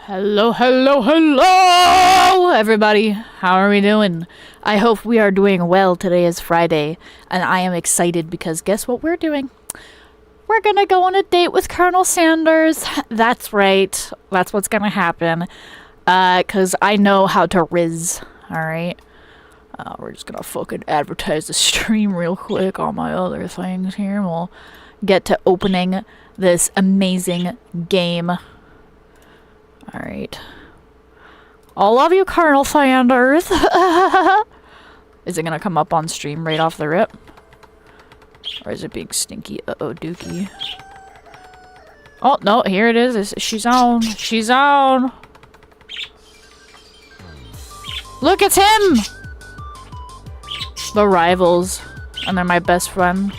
Hello, hello, hello, everybody. How are we doing? I hope we are doing well. Today is Friday, and I am excited because guess what we're doing? We're gonna go on a date with Colonel Sanders. That's right. That's what's gonna happen. Cause I know how to riz. Alright? We're just gonna fucking advertise the stream real quick on my other things here, and we'll get to opening this amazing game. Alright. I love you, Colonel Sanders. Is it gonna come up on stream right off the rip? Or is it being stinky? Uh-oh, dookie. Oh, no, here it is. She's on. She's on. Look, it's him! The rivals. And they're my best friend.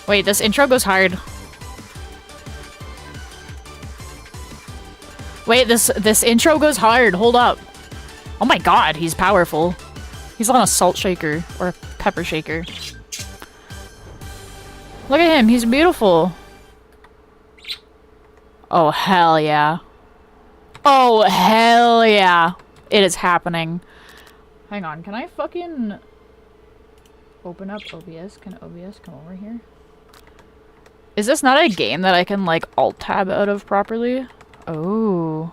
Wait, this intro goes hard. Wait, this intro goes hard. Hold up. Oh my god, he's powerful. He's on a salt shaker or a pepper shaker. Look at him, he's beautiful. Oh hell yeah. Oh hell yeah. It is happening. Hang on, can I fucking open up OBS? Can OBS come over here? Is this not a game that I can, like, alt-tab out of properly? Oh.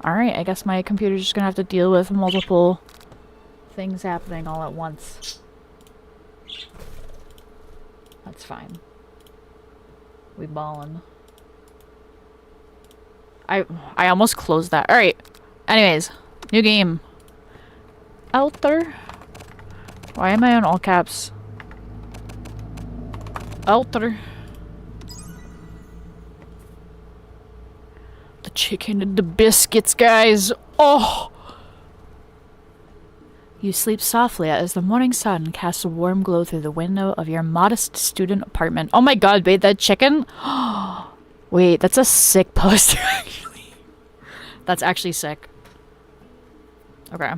Alright, I guess my computer's just gonna have to deal with multiple things happening all at once. That's fine. We ballin'. I almost closed that. Alright. Anyways. New game. Alter. Why am I on all caps? Alter. Chicken and the biscuits, guys. Oh! You sleep softly as the morning sun casts a warm glow through the window of your modest student apartment. Oh my god, babe, that chicken? Wait, that's a sick poster, actually. That's actually sick. Okay.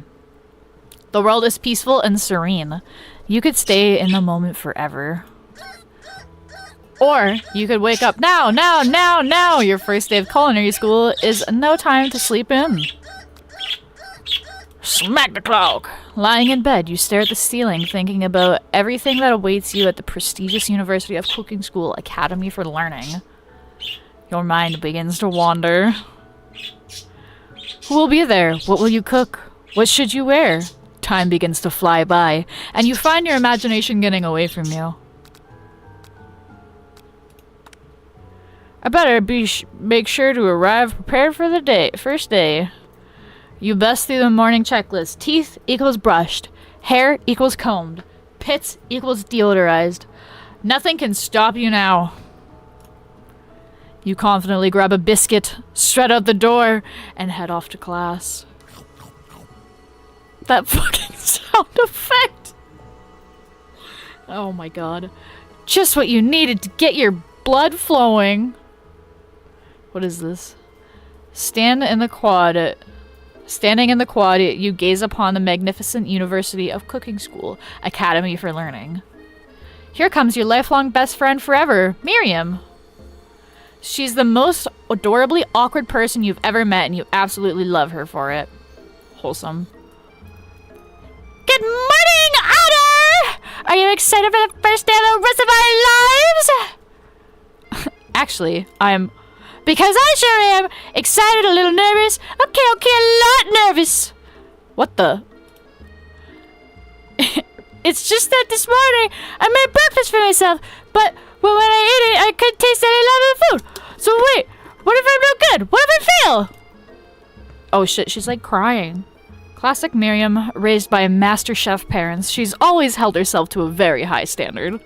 The world is peaceful and serene. You could stay in the moment forever. Or you could wake up now. Your first day of culinary school is no time to sleep in. Smack the clock. Lying in bed, you stare at the ceiling, thinking about everything that awaits you at the prestigious University of Cooking School Academy for Learning. Your mind begins to wander. Who will be there? What will you cook? What should you wear? Time begins to fly by, and you find your imagination getting away from you. I better make sure to arrive prepared for the first day. You bust through the morning checklist. Teeth equals brushed. Hair equals combed. Pits equals deodorized. Nothing can stop you now. You confidently grab a biscuit, strut out the door, and head off to class. That fucking sound effect! Oh my god. Just what you needed to get your blood flowing. What is this? Standing in the quad, you gaze upon the magnificent University of Cooking School Academy for Learning. Here comes your lifelong best friend forever, Miriam. She's the most adorably awkward person you've ever met, and you absolutely love her for it. Wholesome. Good morning, Otter! Are you excited for the first day of the rest of our lives? Actually, because I sure am. Excited, a little nervous. Okay, a lot nervous. What the? It's just that this morning I made breakfast for myself, but when I ate it, I couldn't taste any love of the food. So wait, what if I'm no good? What if I fail? Oh shit, she's like crying. Classic Miriam, raised by master chef parents, she's always held herself to a very high standard.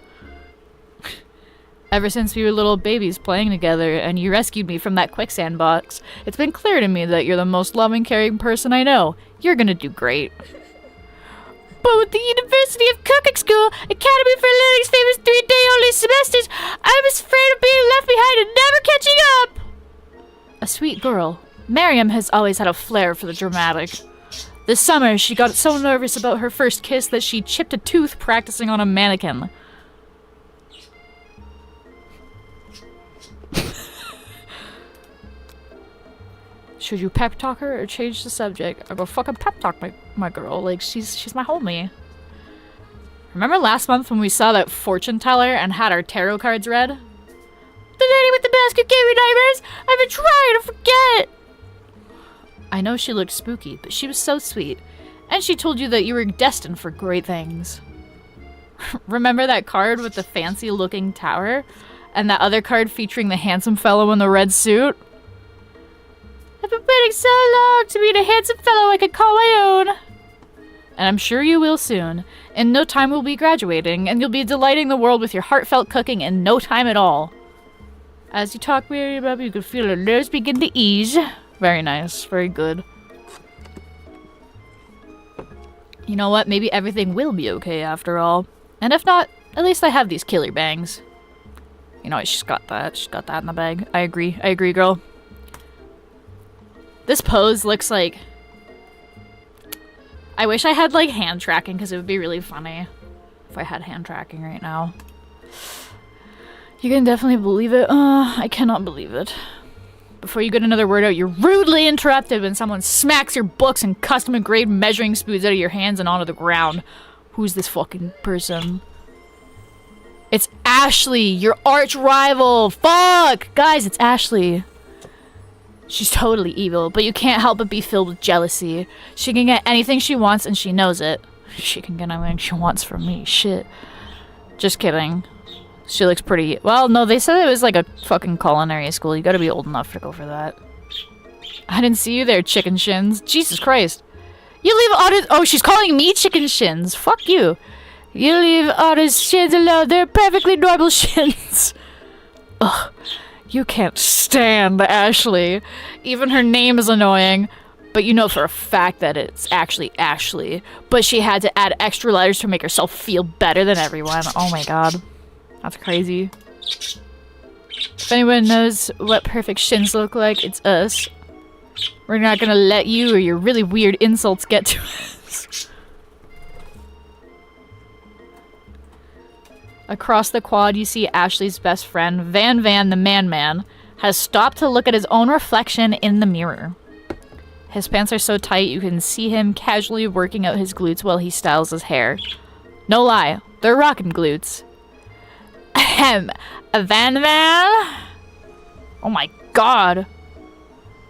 Ever since we were little babies playing together and you rescued me from that quicksand box, it's been clear to me that you're the most loving, caring person I know. You're gonna do great. But with the University of Cooking School Academy for Learning's famous 3-day-only semesters, I was afraid of being left behind and never catching up! A sweet girl, Miriam has always had a flair for the dramatic. This summer, she got so nervous about her first kiss that she chipped a tooth practicing on a mannequin. Should you pep talk her or change the subject? I go fucking pep talk my girl. Like, she's my homie. Remember last month when we saw that fortune teller and had our tarot cards read? The lady with the basket gave me nightmares. I've been trying to forget. I know she looked spooky, but she was so sweet. And she told you that you were destined for great things. Remember that card with the fancy looking tower? And that other card featuring the handsome fellow in the red suit? I've been waiting so long to meet a handsome fellow I could call my own. And I'm sure you will soon. In no time we'll be graduating, and you'll be delighting the world with your heartfelt cooking in no time at all. As you talk, Mary, you can feel her nerves begin to ease. Very nice. Very good. You know what? Maybe everything will be okay after all. And if not, at least I have these killer bangs. You know what? She's got that. She's got that in the bag. I agree. I agree, girl. This pose looks like... I wish I had, like, hand tracking, because it would be really funny if I had hand tracking right now. You can definitely believe it. I cannot believe it. Before you get another word out, you're rudely interrupted when someone smacks your books and custom-engraved measuring spoons out of your hands and onto the ground. Who's this fucking person? It's Ashley, your arch rival. Fuck! Guys, it's Ashley. She's totally evil, but you can't help but be filled with jealousy. She can get anything she wants and she knows it. She can get anything she wants from me. Shit. Just kidding. She looks pretty... Well, no, they said it was like a fucking culinary school. You gotta be old enough to go for that. I didn't see you there, chicken shins. Jesus Christ. You leave Otter's... Oh, she's calling me chicken shins. Fuck you. You leave Otter's shins alone. They're perfectly normal shins. Ugh. You can't stand Ashley. Even her name is annoying. But you know for a fact that it's actually Ashley. But she had to add extra letters to make herself feel better than everyone. Oh my god. That's crazy. If anyone knows what perfect shins look like, it's us. We're not gonna let you or your really weird insults get to us. Across the quad, you see Ashley's best friend, Van the Man, has stopped to look at his own reflection in the mirror. His pants are so tight you can see him casually working out his glutes while he styles his hair. No lie, they're rockin' glutes. Ahem, Van. Oh my god.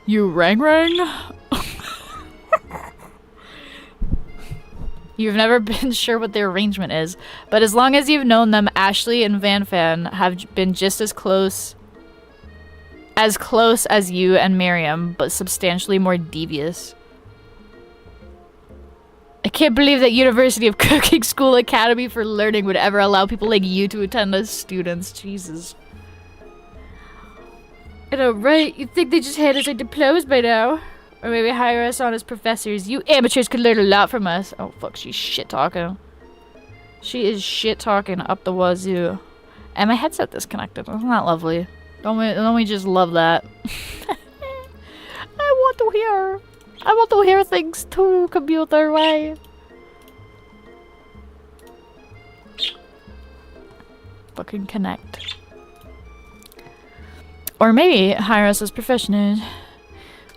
You rang? You've never been sure what their arrangement is, but as long as you've known them, Ashley and Van have been just as close as you and Miriam, but substantially more devious. I can't believe that University of Cooking School Academy for Learning would ever allow people like you to attend as students. Jesus. I know, right? You'd think they just hand us our diplomas by now. Or maybe hire us on as professors. You amateurs could learn a lot from us. Oh, fuck, she's shit-talking. She is shit-talking up the wazoo. And my headset disconnected. Isn't that lovely? Don't we just love that? I want to hear things too, computer way. Fucking connect. Or maybe hire us as professionals.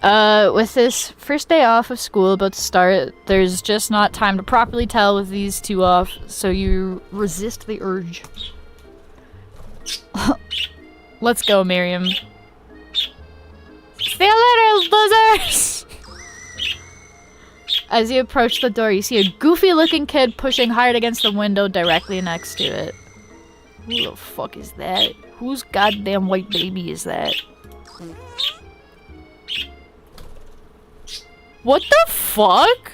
With this first day off of school about to start, there's just not time to properly tell with these two off, so you resist the urge. Let's go, Miriam. See you later, losers! As you approach the door, you see a goofy-looking kid pushing hard against the window directly next to it. Who the fuck is that? Whose goddamn white baby is that? What the fuck?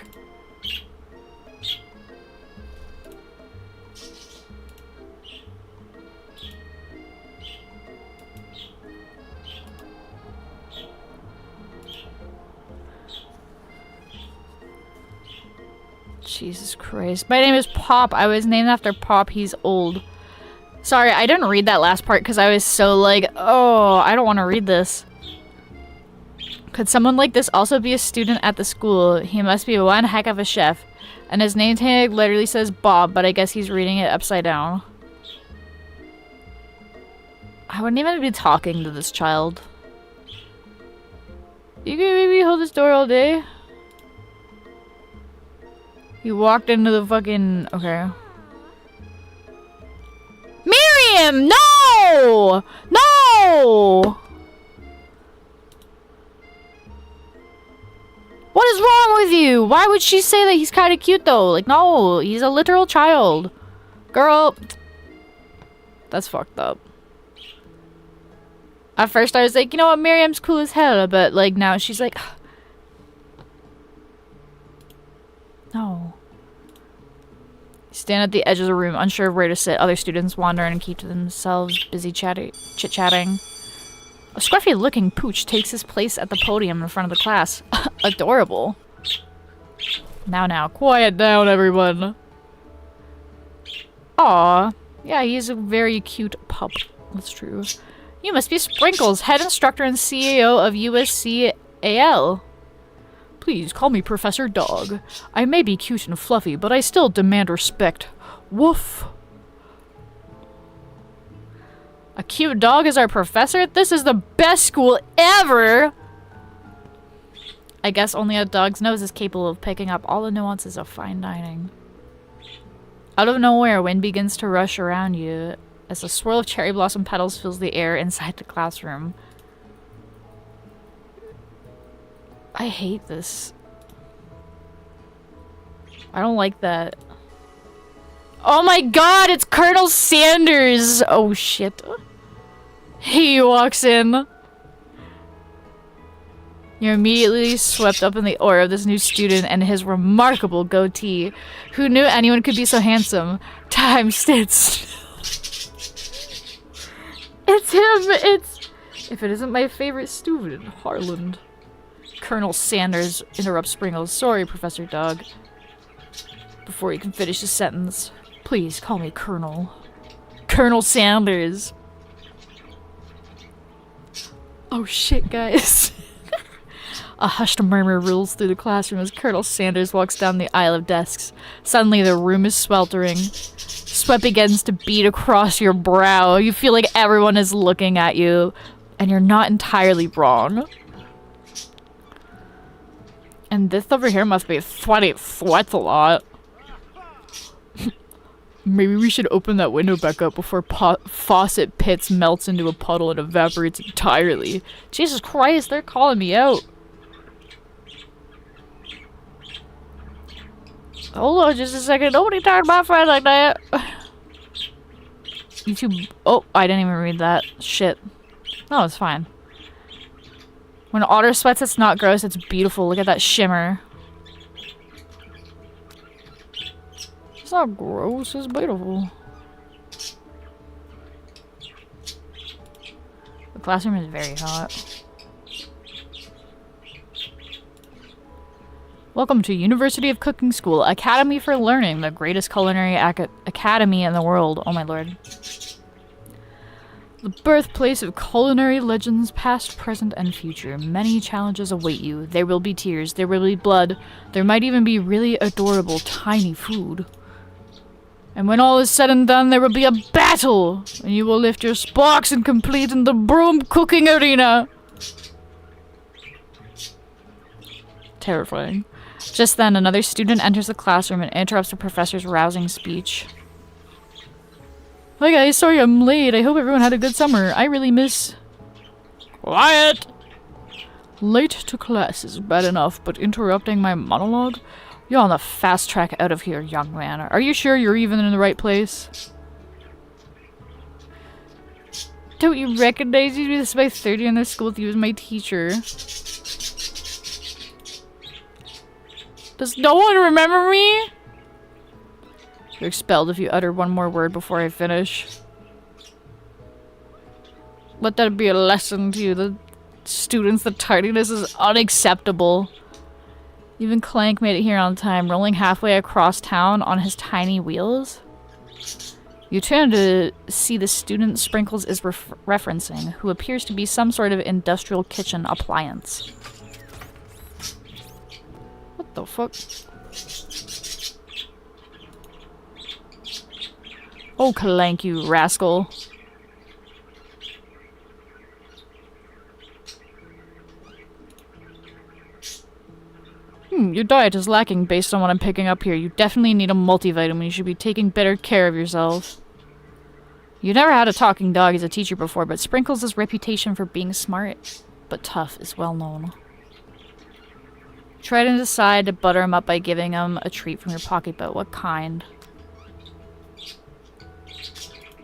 Jesus Christ. My name is Pop. I was named after Pop. He's old. Sorry, I didn't read that last part because I was so like, oh, I don't want to read this. Could someone like this also be a student at the school? He must be one heck of a chef. And his name tag literally says Bob, but I guess he's reading it upside down. I wouldn't even be talking to this child. You can maybe hold this door all day? You walked into the fucking... Okay. Miriam! No! No! What is wrong with you? Why would she say that he's kind of cute though? Like, no, he's a literal child. Girl. That's fucked up. At first I was like, you know what, Miriam's cool as hell, but like now she's like... No. Stand at the edge of the room, unsure of where to sit. Other students wander in and keep to themselves, busy chit-chatting. A scruffy-looking pooch takes his place at the podium in front of the class. Adorable. Now, quiet down, everyone. Aw. Yeah, he's a very cute pup. That's true. You must be Sprinkles, head instructor and CEO of USCAL. Please call me Professor Dog. I may be cute and fluffy, but I still demand respect. Woof. A cute dog is our professor? This is the best school ever! I guess only a dog's nose is capable of picking up all the nuances of fine dining. Out of nowhere, wind begins to rush around you as a swirl of cherry blossom petals fills the air inside the classroom. I hate this. I don't like that. Oh my god, it's Colonel Sanders! Oh shit. He walks in. You're immediately swept up in the aura of this new student and his remarkable goatee. Who knew anyone could be so handsome? Time stood still. It's him! If it isn't my favorite student, Harland. Colonel Sanders interrupts Sprinkles. Sorry, Professor Dog. Before he can finish his sentence. Please call me Colonel. Colonel Sanders. Oh shit, guys. A hushed murmur rolls through the classroom as Colonel Sanders walks down the aisle of desks. Suddenly the room is sweltering. Sweat begins to beat across your brow. You feel like everyone is looking at you, and you're not entirely wrong. And this over here must be sweaty. It sweats a lot. Maybe we should open that window back up before faucet pits melts into a puddle and evaporates entirely. Jesus Christ, they're calling me out. Hold on just a second. Nobody talked to my friend like that. YouTube. Oh, I didn't even read that. Shit. No, it's fine. When otter sweats, it's not gross. It's beautiful. Look at that shimmer. It's not gross. It's beautiful. The classroom is very hot. Welcome to University of Cooking School, Academy for Learning, the greatest culinary academy in the world. Oh my lord. The birthplace of culinary legends past, present, and future. Many challenges await you. There will be tears. There will be blood. There might even be really adorable, tiny food. And when all is said and done, there will be a battle! And you will lift your sparks and complete in the broom cooking arena! Terrifying. Just then, another student enters the classroom and interrupts the professor's rousing speech. Hi guys, sorry I'm late. I hope everyone had a good summer. I really miss... Quiet! Late to class is bad enough, but interrupting my monologue? You're on the fast track out of here, young man. Are you sure you're even in the right place? Don't you recognize me? This is my third year in this school. He was my teacher. Does no one remember me? You're expelled if you utter one more word before I finish. Let that be a lesson to you, the students. The tardiness is unacceptable. Even Clank made it here on time, rolling halfway across town on his tiny wheels. You turn to see the student Sprinkles is referencing, who appears to be some sort of industrial kitchen appliance. What the fuck? Oh, Clank, you rascal. Your diet is lacking based on what I'm picking up here. You definitely need a multivitamin. You should be taking better care of yourself. You never had a talking dog as a teacher before, but Sprinkles' reputation for being smart but tough is well known. Try to decide to butter him up by giving him a treat from your pocket, but what kind?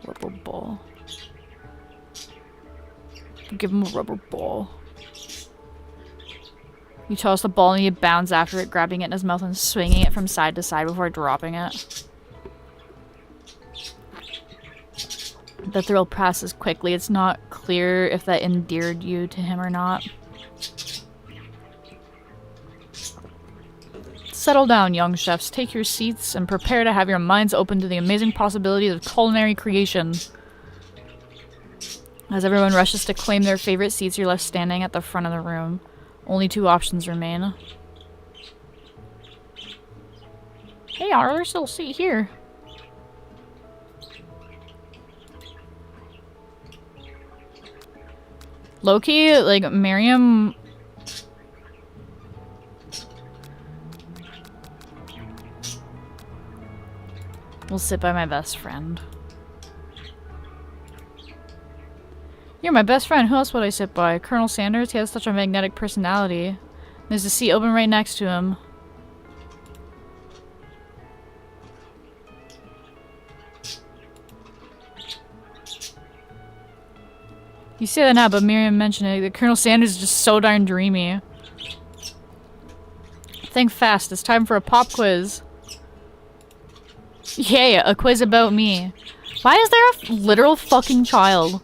Rubber ball. Give him a rubber ball. You toss the ball and he bounds after it, grabbing it in his mouth and swinging it from side to side before dropping it. The thrill passes quickly. It's not clear if that endeared you to him or not. Settle down, young chefs. Take your seats and prepare to have your minds open to the amazing possibilities of culinary creation. As everyone rushes to claim their favorite seats, you're left standing at the front of the room. Only 2 options remain. Hey, there's still a seat here. Low-key, like, Miriam... will sit by my best friend. You're my best friend. Who else would I sit by? Colonel Sanders? He has such a magnetic personality. There's a seat open right next to him. You say that now, but Miriam mentioned it. Colonel Sanders is just so darn dreamy. Think fast. It's time for a pop quiz. Yeah, a quiz about me. Why is there a literal fucking child?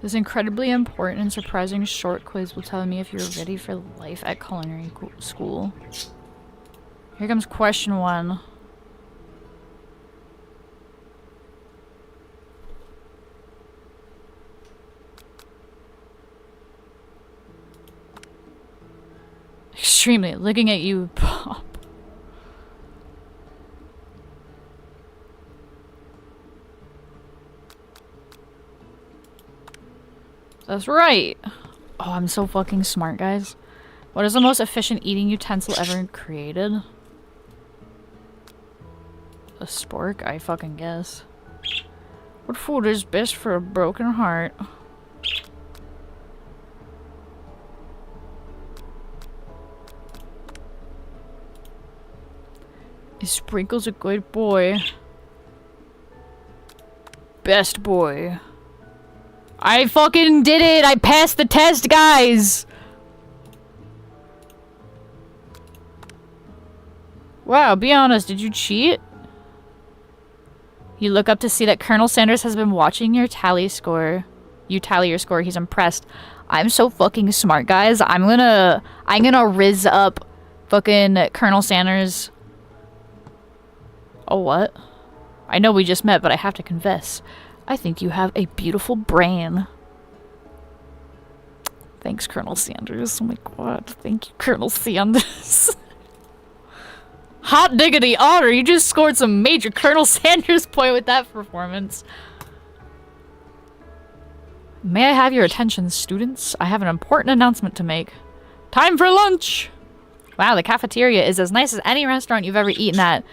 This incredibly important and surprising short quiz will tell me if you're ready for life at culinary school. Here comes question 1. Extremely. Looking at you, Pop. That's right. Oh, I'm so fucking smart, guys. What is the most efficient eating utensil ever created? A spork? I fucking guess. What food is best for a broken heart? Is Sprinkles a good boy? Best boy. I fucking did it! I passed the test, guys! Wow, be honest, did you cheat? You look up to see that Colonel Sanders has been watching your tally score. You tally your score, he's impressed. I'm so fucking smart, guys. I'm gonna rizz up fucking Colonel Sanders. Oh, what? I know we just met, but I have to confess. I think you have a beautiful brain. Thanks, Colonel Sanders. Oh my god. Thank you, Colonel Sanders. Hot diggity honor! You just scored some major Colonel Sanders point with that performance. May I have your attention, students? I have an important announcement to make. Time for lunch! Wow, the cafeteria is as nice as any restaurant you've ever eaten at.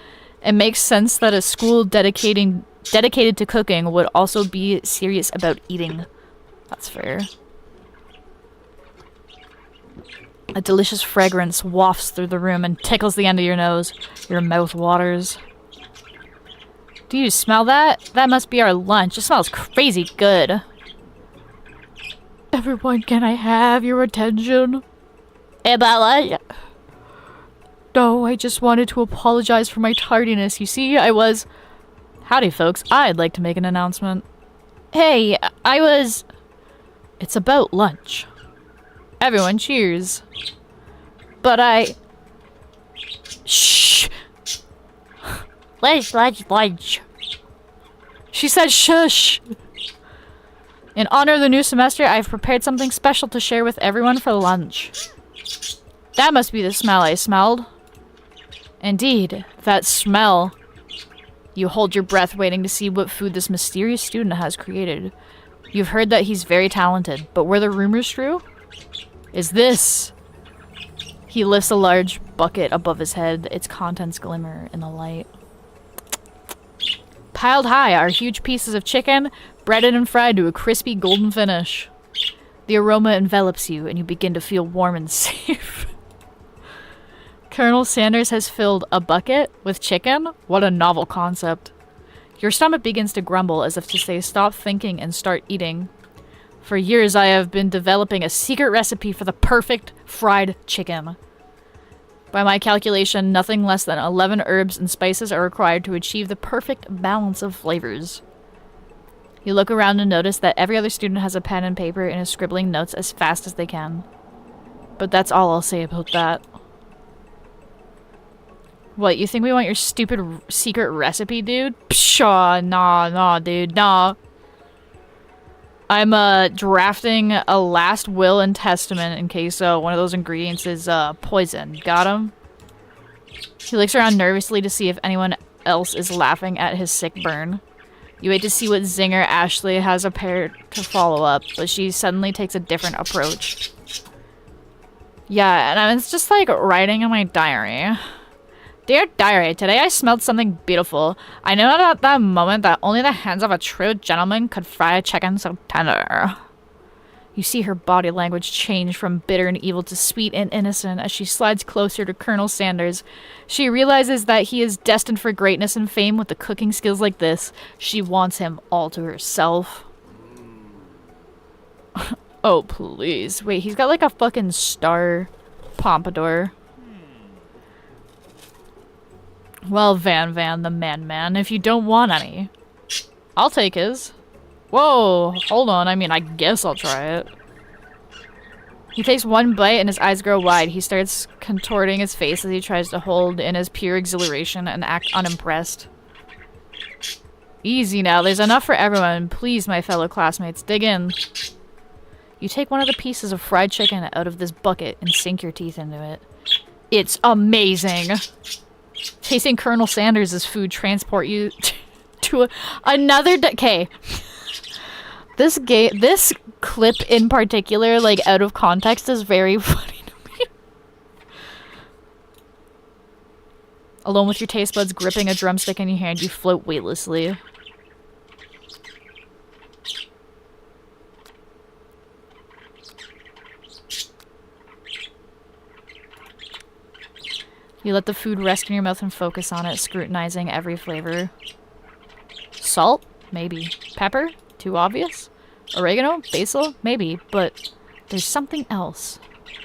It makes sense that a school dedicated to cooking would also be serious about eating. That's fair. A delicious fragrance wafts through the room and tickles the end of your nose. Your mouth waters. Do you smell that? That must be our lunch. It smells crazy good. Everyone, can I have your attention? About what? No, I just wanted to apologize for my tardiness. You see, I was... Howdy, folks. I'd like to make an announcement. Hey, I was... It's about lunch. Everyone cheers. But I... Shh! Lunch. She said shush! In honor of the new semester, I've prepared something special to share with everyone for lunch. That must be the smell I smelled. Indeed, that smell. You hold your breath waiting to see what food this mysterious student has created. You've heard that he's very talented, but were the rumors true? Is this He lifts a large bucket above his head. Its contents glimmer in the light. Piled high are huge pieces of chicken, breaded and fried to a crispy golden finish. The aroma envelops you, and you begin to feel warm and safe. Colonel Sanders has filled a bucket with chicken? What a novel concept. Your stomach begins to grumble as if to say, stop thinking and start eating. For years I have been developing a secret recipe for the perfect fried chicken. By my calculation, nothing less than 11 herbs and spices are required to achieve the perfect balance of flavors. You look around and notice that every other student has a pen and paper and is scribbling notes as fast as they can. But that's all I'll say about that. What, you think we want your stupid secret recipe, dude? Pshaw, nah, dude, nah. I'm, drafting a last will and testament in case, one of those ingredients is, poison. Got him? He looks around nervously to see if anyone else is laughing at his sick burn. You wait to see what zinger Ashley has prepared to follow up, but she suddenly takes a different approach. Yeah, and I was just, like, writing in my diary. Dear Diary, today I smelled something beautiful. I knew at that moment that only the hands of a true gentleman could fry a chicken so tender. You see her body language change from bitter and evil to sweet and innocent as she slides closer to Colonel Sanders. She realizes that he is destined for greatness and fame with the cooking skills like this. She wants him all to herself. Oh, please. Wait, he's got like a fucking star pompadour. Well, Van the man, if you don't want any, I'll take his. Whoa, hold on, I mean, I guess I'll try it. He takes one bite and his eyes grow wide. He starts contorting his face as he tries to hold in his pure exhilaration and act unimpressed. Easy now, there's enough for everyone. Please, my fellow classmates, dig in. You take one of the pieces of fried chicken out of this bucket and sink your teeth into it. It's amazing! Tasting Colonel Sanders' food transport you to another okay. This clip in particular, like out of context, is very funny to me. Alone with your taste buds gripping a drumstick in your hand, you float weightlessly. You let the food rest in your mouth and focus on it, scrutinizing every flavor. Salt? Maybe. Pepper? Too obvious? Oregano? Basil? Maybe. But there's something else.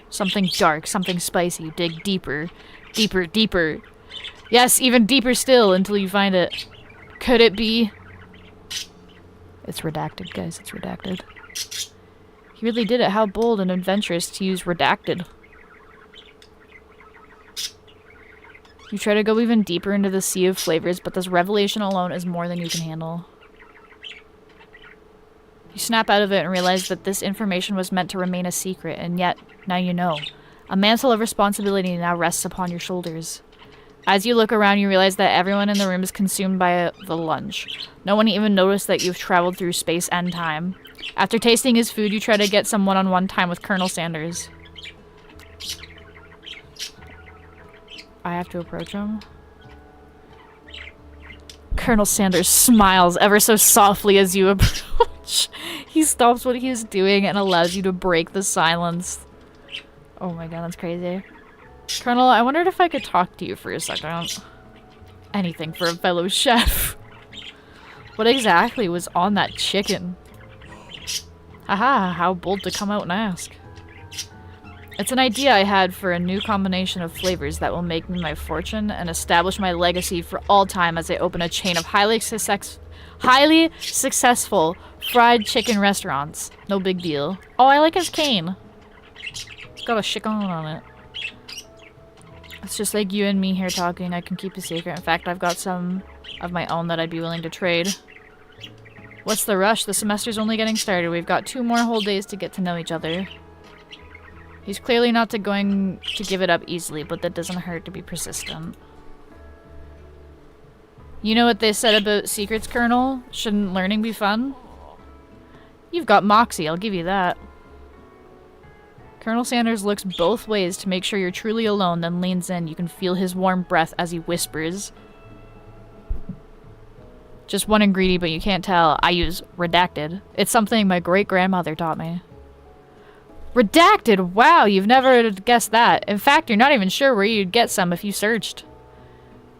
Something dark, something spicy. You dig deeper. Deeper, deeper. Yes, even deeper still until you find it. Could it be? It's redacted, guys. It's redacted. He really did it. How bold and adventurous to use redacted. You try to go even deeper into the sea of flavors, but this revelation alone is more than you can handle. You snap out of it and realize that this information was meant to remain a secret, and yet, now you know. A mantle of responsibility now rests upon your shoulders. As you look around, you realize that everyone in the room is consumed by the lunch. No one even noticed that you've traveled through space and time. After tasting his food, you try to get some one-on-one time with Colonel Sanders. I have to approach him. Colonel Sanders smiles ever so softly as you approach. He stops what he is doing and allows you to break the silence. Oh my god, that's crazy. Colonel, I wondered if I could talk to you for a second. Anything for a fellow chef. What exactly was on that chicken? Haha, how bold to come out and ask. It's an idea I had for a new combination of flavors that will make me my fortune and establish my legacy for all time as I open a chain of highly successful fried chicken restaurants. No big deal. Oh, I like his cane. It's got a chicken on it. It's just like you and me here talking. I can keep a secret. In fact, I've got some of my own that I'd be willing to trade. What's the rush? The semester's only getting started. We've got 2 more whole days to get to know each other. He's clearly not going to give it up easily, but that doesn't hurt to be persistent. You know what they said about secrets, Colonel? Shouldn't learning be fun? You've got moxie, I'll give you that. Colonel Sanders looks both ways to make sure you're truly alone, then leans in. You can feel his warm breath as he whispers. Just one ingredient, but you can't tell. I use redacted. It's something my great-grandmother taught me. Redacted? Wow, you've never guessed that. In fact, you're not even sure where you'd get some if you searched.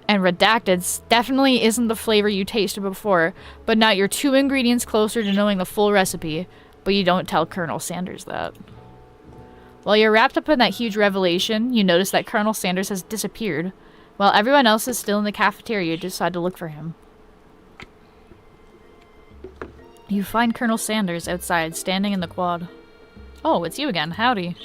And redacted definitely isn't the flavor you tasted before, but now you're 2 ingredients closer to knowing the full recipe, but you don't tell Colonel Sanders that. While you're wrapped up in that huge revelation, you notice that Colonel Sanders has disappeared. While everyone else is still in the cafeteria, you decide to look for him. You find Colonel Sanders outside, standing in the quad. Oh, it's you again. Howdy.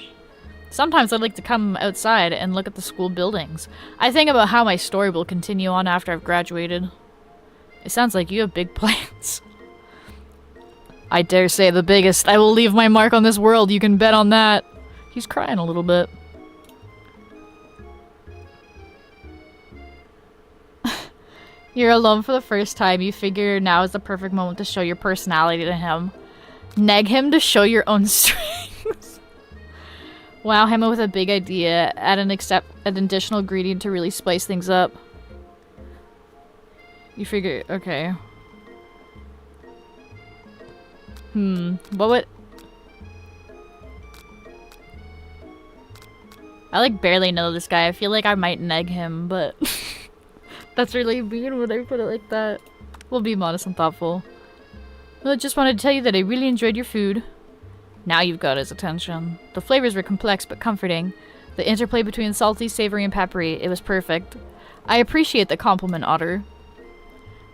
Sometimes I'd like to come outside and look at the school buildings. I think about how my story will continue on after I've graduated. It sounds like you have big plans. I dare say the biggest. I will leave my mark on this world, you can bet on that. He's crying a little bit. You're alone for the first time. You figure now is the perfect moment to show your personality to him. Neg him to show your own strength. Wow him with a big idea. Add an additional ingredient to really spice things up. You figure, okay. What would... I like barely know this guy. I feel like I might neg him, but... That's really mean when I put it like that. We'll be modest and thoughtful. Well, I just wanted to tell you that I really enjoyed your food. Now you've got his attention. The flavors were complex but comforting. The interplay between salty, savory, and peppery, it was perfect. I appreciate the compliment, Otter.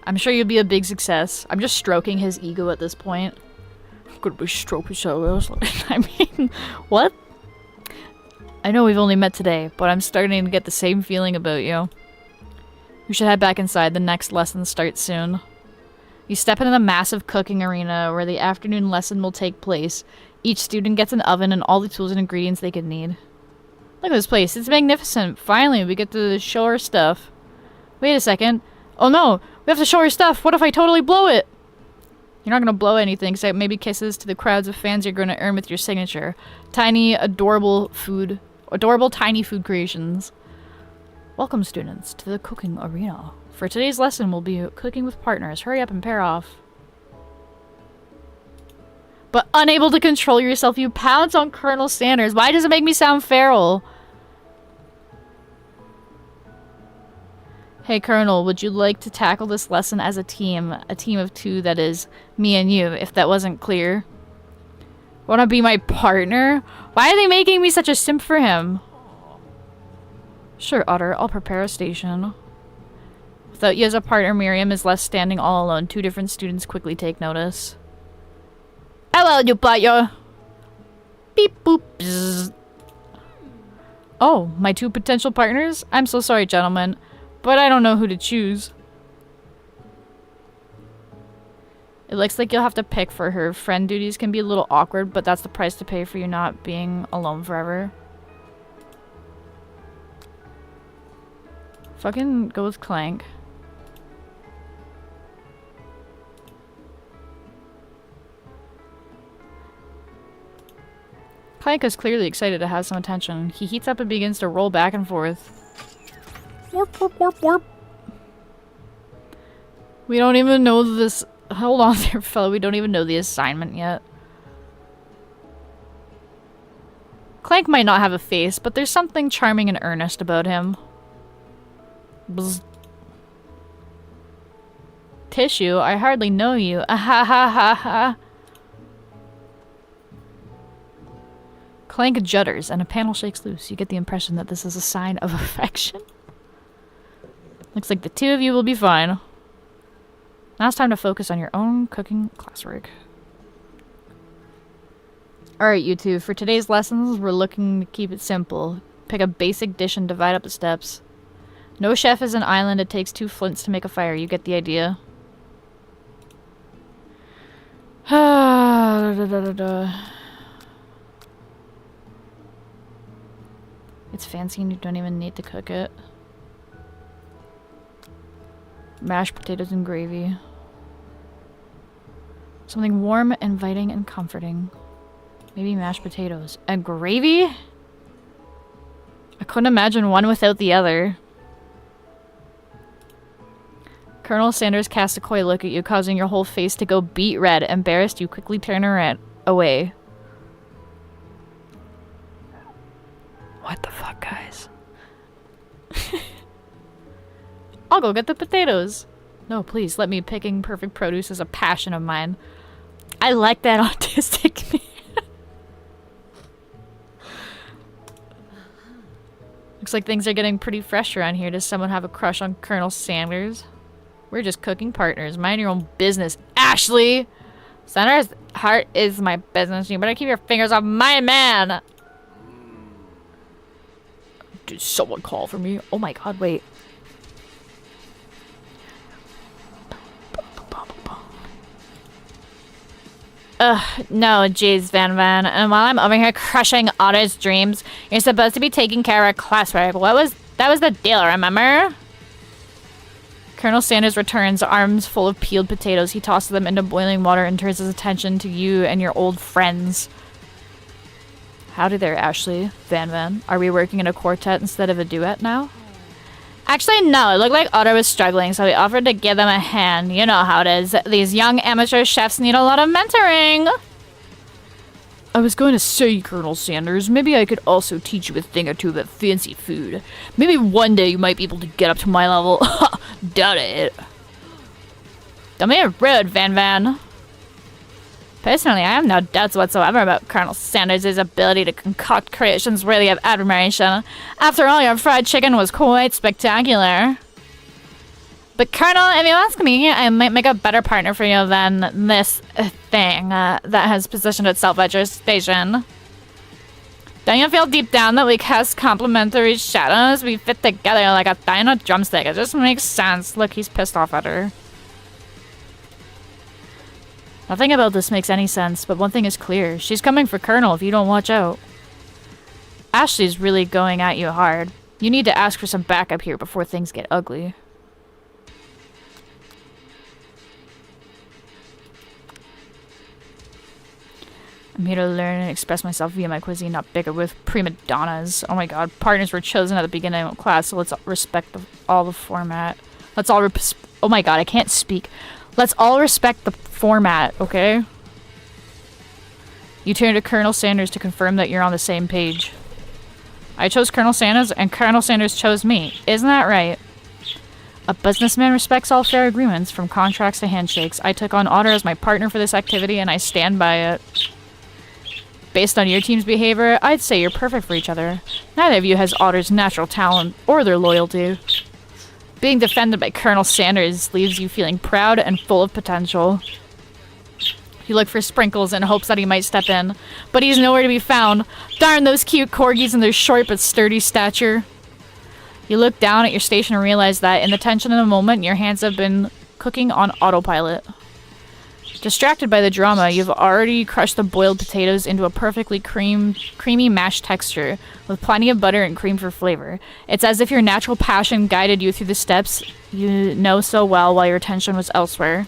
I'm sure you'll be a big success. I'm just stroking his ego at this point. Could be stroking so I mean, what? I know we've only met today, but I'm starting to get the same feeling about you. We should head back inside. The next lesson starts soon. You step into the massive cooking arena where the afternoon lesson will take place. Each student gets an oven and all the tools and ingredients they could need. Look at this place. It's magnificent. Finally, we get to show our stuff. Wait a second. Oh no, we have to show our stuff. What if I totally blow it? You're not going to blow anything except maybe kisses to the crowds of fans you're going to earn with your signature. Tiny, adorable tiny food creations. Welcome, students, to the cooking arena. For today's lesson, we'll be cooking with partners. Hurry up and pair off. But unable to control yourself, you pounce on Colonel Sanders. Why does it make me sound feral? Hey, Colonel, would you like to tackle this lesson as a team? A team of 2, that is, me and you, if that wasn't clear. Wanna be my partner? Why are they making me such a simp for him? Sure, Otter. I'll prepare a station. Without you as a partner, Miriam is left standing all alone. 2 different students quickly take notice. Hello, you player. Beep boop. Bzz. Oh, my 2 potential partners? I'm so sorry, gentlemen, but I don't know who to choose. It looks like you'll have to pick for her. Friend duties can be a little awkward, but that's the price to pay for you not being alone forever. Fucking go with Clank. Clank is clearly excited to have some attention. He heats up and begins to roll back and forth. Warp, warp, warp, warp. We don't even know this. Hold on there, fella. We don't even know the assignment yet. Clank might not have a face, but there's something charming and earnest about him. Bzz. Tissue? I hardly know you. Ah ha ha ha ha. Clank judders and a panel shakes loose. You get the impression that this is a sign of affection. Looks like the 2 of you will be fine. Now it's time to focus on your own cooking classwork. Alright, you 2. For today's lessons, we're looking to keep it simple. Pick a basic dish and divide up the steps. No chef is an island. It takes 2 flints to make a fire. You get the idea. It's fancy and you don't even need to cook it. Mashed potatoes and gravy. Something warm, inviting, and comforting. Maybe mashed potatoes. And gravy? I couldn't imagine one without the other. Colonel Sanders casts a coy look at you, causing your whole face to go beet red. Embarrassed, you quickly turn around away. What the fuck, guys? I'll go get the potatoes. No, please, let me. Picking perfect produce is a passion of mine. I like that autistic man. Looks like things are getting pretty fresh around here. Does someone have a crush on Colonel Sanders? We're just cooking partners. Mind your own business, Ashley! Sanders' heart is my business. You better keep your fingers off my man! Did someone call for me? Oh my god, wait. No, jeez, Van Van. And while I'm over here crushing Otter's dreams, you're supposed to be taking care of classwork. That was the deal, remember? Colonel Sanders returns, arms full of peeled potatoes. He tosses them into boiling water and turns his attention to you and your old friends. Howdy there, Ashley. Van Van. Are we working in a quartet instead of a duet now? Actually, no. It looked like Otter was struggling, so we offered to give them a hand. You know how it is. These young amateur chefs need a lot of mentoring. I was going to say, Colonel Sanders, maybe I could also teach you a thing or two about fancy food. Maybe one day you might be able to get up to my level. Doubt it. Don't be rude, Van Van. Personally, I have no doubts whatsoever about Colonel Sanders' ability to concoct creations worthy of admiration. After all, your fried chicken was quite spectacular. But Colonel, if you ask me, I might make a better partner for you than this thing that has positioned itself at your station. Don't you feel deep down that we cast complementary shadows? We fit together like a thigh and a drumstick. It just makes sense. Look, he's pissed off at her. Nothing about this makes any sense, but one thing is clear. She's coming for Colonel if you don't watch out. Ashley's really going at you hard. You need to ask for some backup here before things get ugly. I'm here to learn and express myself via my cuisine, not bicker with prima donnas. Oh my god, partners were chosen at the beginning of class, so let's respect all the format. Oh my god, I can't speak. Let's all respect the format, okay? You turn to Colonel Sanders to confirm that you're on the same page. I chose Colonel Sanders, and Colonel Sanders chose me. Isn't that right? A businessman respects all fair agreements, from contracts to handshakes. I took on Otter as my partner for this activity, and I stand by it. Based on your team's behavior, I'd say you're perfect for each other. Neither of you has Otter's natural talent or their loyalty. Being defended by Colonel Sanders leaves you feeling proud and full of potential. You look for Sprinkles in hopes that he might step in, but he's nowhere to be found. Darn those cute corgis and their short but sturdy stature. You look down at your station and realize that, in the tension of the moment, your hands have been cooking on autopilot. Distracted by the drama, you've already crushed the boiled potatoes into a perfectly creamy mashed texture, with plenty of butter and cream for flavor. It's as if your natural passion guided you through the steps you know so well while your attention was elsewhere.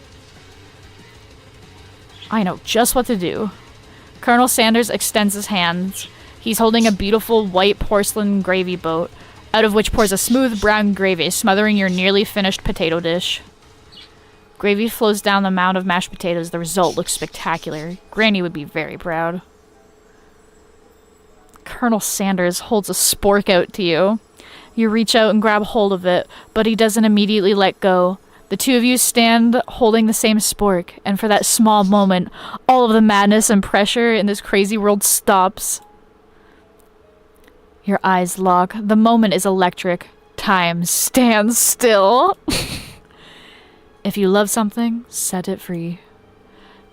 I know just what to do. Colonel Sanders extends his hands. He's holding a beautiful white porcelain gravy boat, out of which pours a smooth brown gravy, smothering your nearly finished potato dish. Gravy flows down the mound of mashed potatoes. The result looks spectacular. Granny would be very proud. Colonel Sanders holds a spork out to you. You reach out and grab hold of it, but he doesn't immediately let go. The two of you stand holding the same spork, and for that small moment, all of the madness and pressure in this crazy world stops. Your eyes lock. The moment is electric. Time stands still. If you love something, set it free.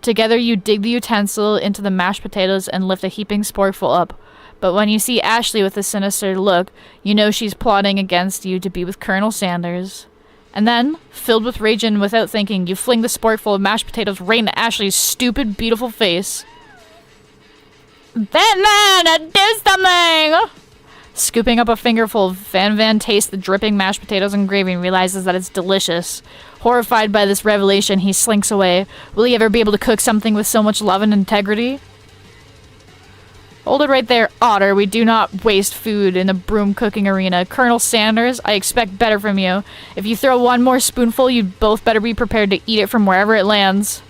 Together you dig the utensil into the mashed potatoes and lift a heaping sporkful up. But when you see Ashley with a sinister look, you know she's plotting against you to be with Colonel Sanders. And then, filled with rage and without thinking, you fling the sporkful of mashed potatoes right into Ashley's stupid, beautiful face. Batman, do something! Scooping up a fingerful, Van Van tastes the dripping mashed potatoes and gravy and realizes that it's delicious. Horrified by this revelation, he slinks away. Will he ever be able to cook something with so much love and integrity? Hold it right there, Otter. We do not waste food in the broom cooking arena. Colonel Sanders, I expect better from you. If you throw one more spoonful, you'd both better be prepared to eat it from wherever it lands.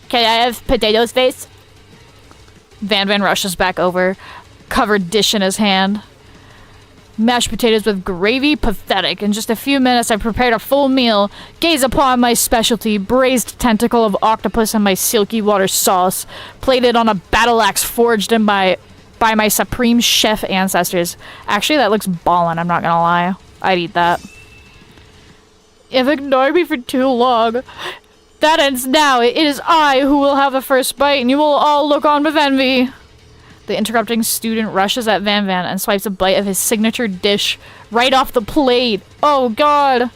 Can I have potatoes, face? Van Van rushes back over, covered dish in his hand. Mashed potatoes with gravy? Pathetic. In just a few minutes, I prepared a full meal. Gaze upon my specialty, braised tentacle of octopus and my silky water sauce, plated on a battle axe forged in by my supreme chef ancestors. Actually, that looks ballin', I'm not gonna lie. I'd eat that. You've ignored me for too long. That ends now. It is I who will have the first bite, and you will all look on with envy. The interrupting student rushes at Van Van and swipes a bite of his signature dish right off the plate. Oh god.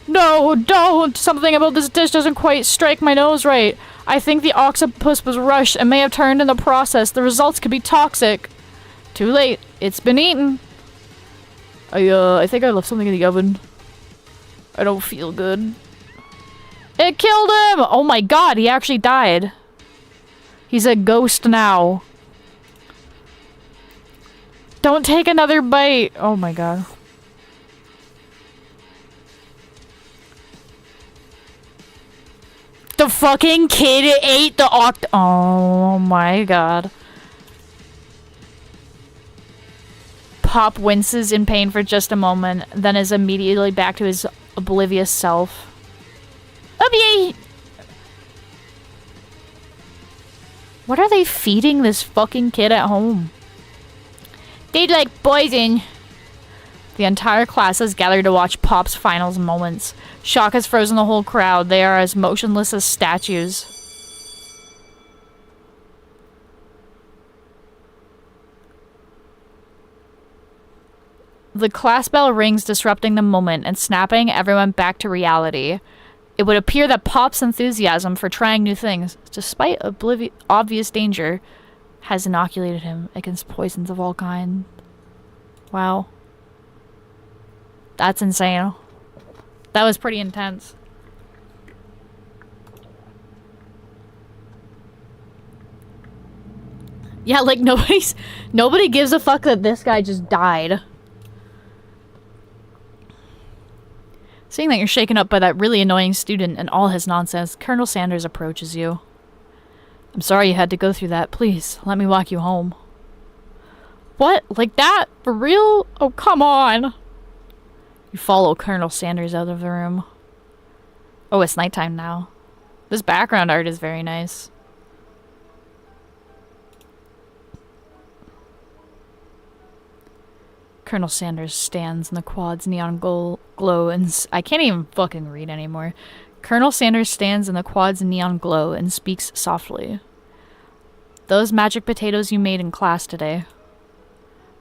No, don't! Something about this dish doesn't quite strike my nose right. I think the octopus was rushed and may have turned in the process. The results could be toxic. Too late. It's been eaten. I think I left something in the oven. I don't feel good. It killed him! Oh my god, he actually died. He's a ghost now. Don't take another bite. Oh my god. The fucking kid ate the oh my god. Pop winces in pain for just a moment, then is immediately back to his oblivious self. What are they feeding this fucking kid at home? They'd like poison. The entire class has gathered to watch Pop's finals moments. Shock has frozen the whole crowd. They are as motionless as statues. The class bell rings, disrupting the moment and snapping everyone back to reality. It would appear that Pop's enthusiasm for trying new things, despite obvious danger, has inoculated him against poisons of all kinds. Wow. That's insane. That was pretty intense. Yeah, like nobody gives a fuck that this guy just died. Seeing that you're shaken up by that really annoying student and all his nonsense, Colonel Sanders approaches you. I'm sorry you had to go through that. Please, let me walk you home. What? Like that? For real? Oh, come on. You follow Colonel Sanders out of the room. Oh, it's nighttime now. This background art is very nice. Colonel Sanders stands in the quad's neon glow and I can't even fucking read anymore. Colonel Sanders stands in the quad's neon glow and speaks softly. Those magic potatoes you made in class today.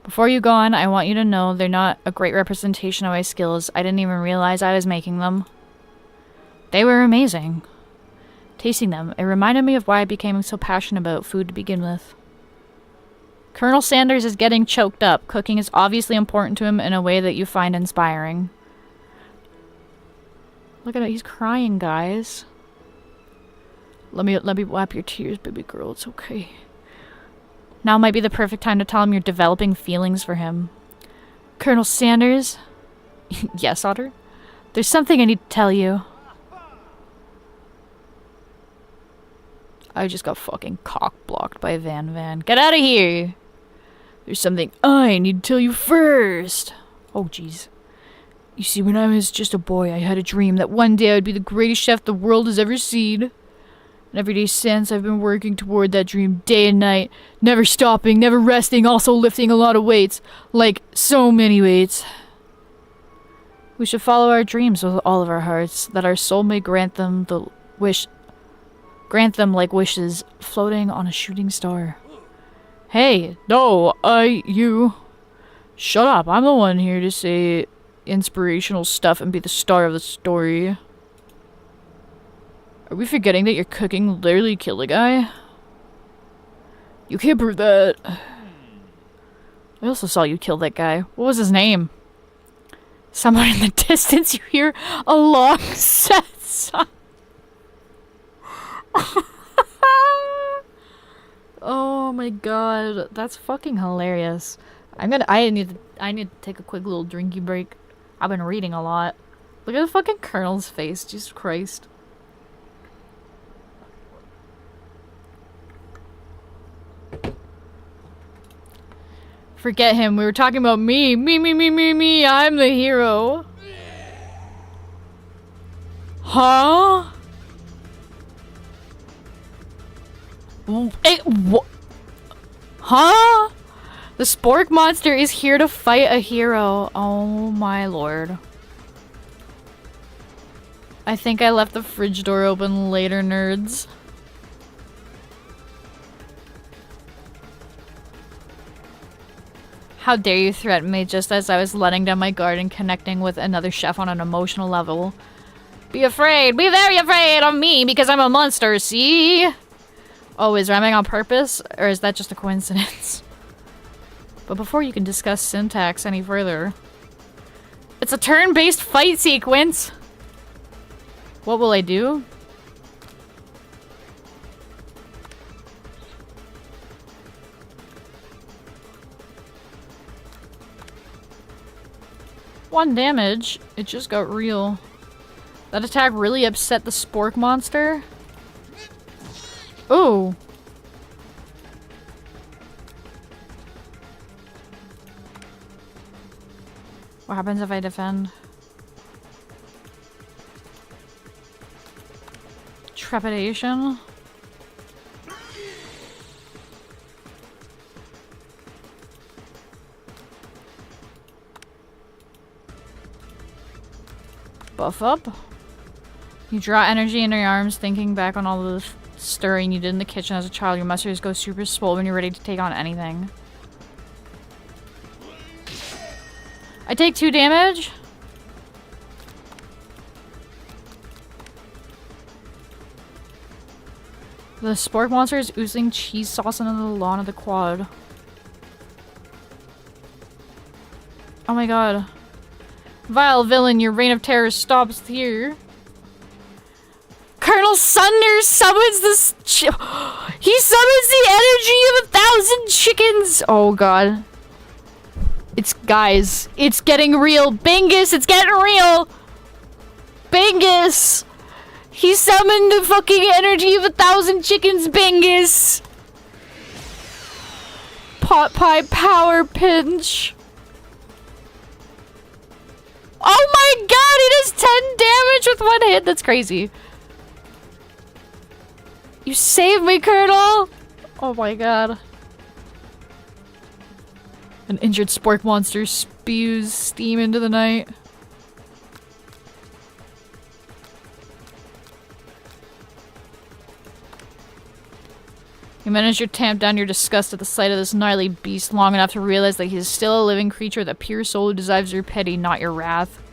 Before you go on, I want you to know they're not a great representation of my skills. I didn't even realize I was making them. They were amazing. Tasting them, it reminded me of why I became so passionate about food to begin with. Colonel Sanders is getting choked up. Cooking is obviously important to him in a way that you find inspiring. Look at it, he's crying, guys. Let me wipe your tears, baby girl. It's okay. Now might be the perfect time to tell him you're developing feelings for him. Colonel Sanders? Yes, Otter? There's something I need to tell you. I just got fucking cock-blocked by Van Van. Get out of here! There's something I need to tell you first. Oh, jeez. You see, when I was just a boy, I had a dream that one day I'd be the greatest chef the world has ever seen. And every day since, I've been working toward that dream day and night. Never stopping, never resting, also lifting a lot of weights. Like, so many weights. We should follow our dreams with all of our hearts, that our soul may grant them like wishes floating on a shooting star. Hey, no, you. Shut up, I'm the one here to say inspirational stuff and be the star of the story. Are we forgetting that your cooking literally killed a guy? You can't prove that. I also saw you kill that guy. What was his name? Somewhere in the distance you hear a long set sound. Oh my god, that's fucking hilarious. I need to take a quick little drinky break. I've been reading a lot. Look at the fucking Colonel's face, Jesus Christ. Forget him, we were talking about me. Me, I'm the hero. Huh? What? Huh? The spork monster is here to fight a hero. Oh my lord. I think I left the fridge door open later, nerds. How dare you threaten me just as I was letting down my guard and connecting with another chef on an emotional level. Be afraid, be very afraid of me because I'm a monster, see? Oh, is rhyming on purpose? Or is that just a coincidence? But before you can discuss syntax any further, it's a turn-based fight sequence! What will I do? One damage. It just got real. That attack really upset the spork monster. Ooh. What happens if I defend? Trepidation. Buff up. You draw energy into your arms, thinking back on all the stirring you did in the kitchen as a child. Your muscles go super swole when you're ready to take on anything. I take 2 damage. The spork monster is oozing cheese sauce into the lawn of the quad. Oh my god. Vile villain, your reign of terror stops here. Colonel Sunder summons this he summons the energy of 1,000 chickens! Oh god. Guys, it's getting real. Bingus, it's getting real! Bingus! He summoned the fucking energy of 1,000 chickens, Bingus! Pot pie power pinch. Oh my god, it does 10 damage with 1 hit. That's crazy. You saved me, Colonel! Oh my god. An injured spork monster spews steam into the night. You manage to tamp down your disgust at the sight of this gnarly beast long enough to realize that he is still a living creature, the pure soul who deserves your pity, not your wrath.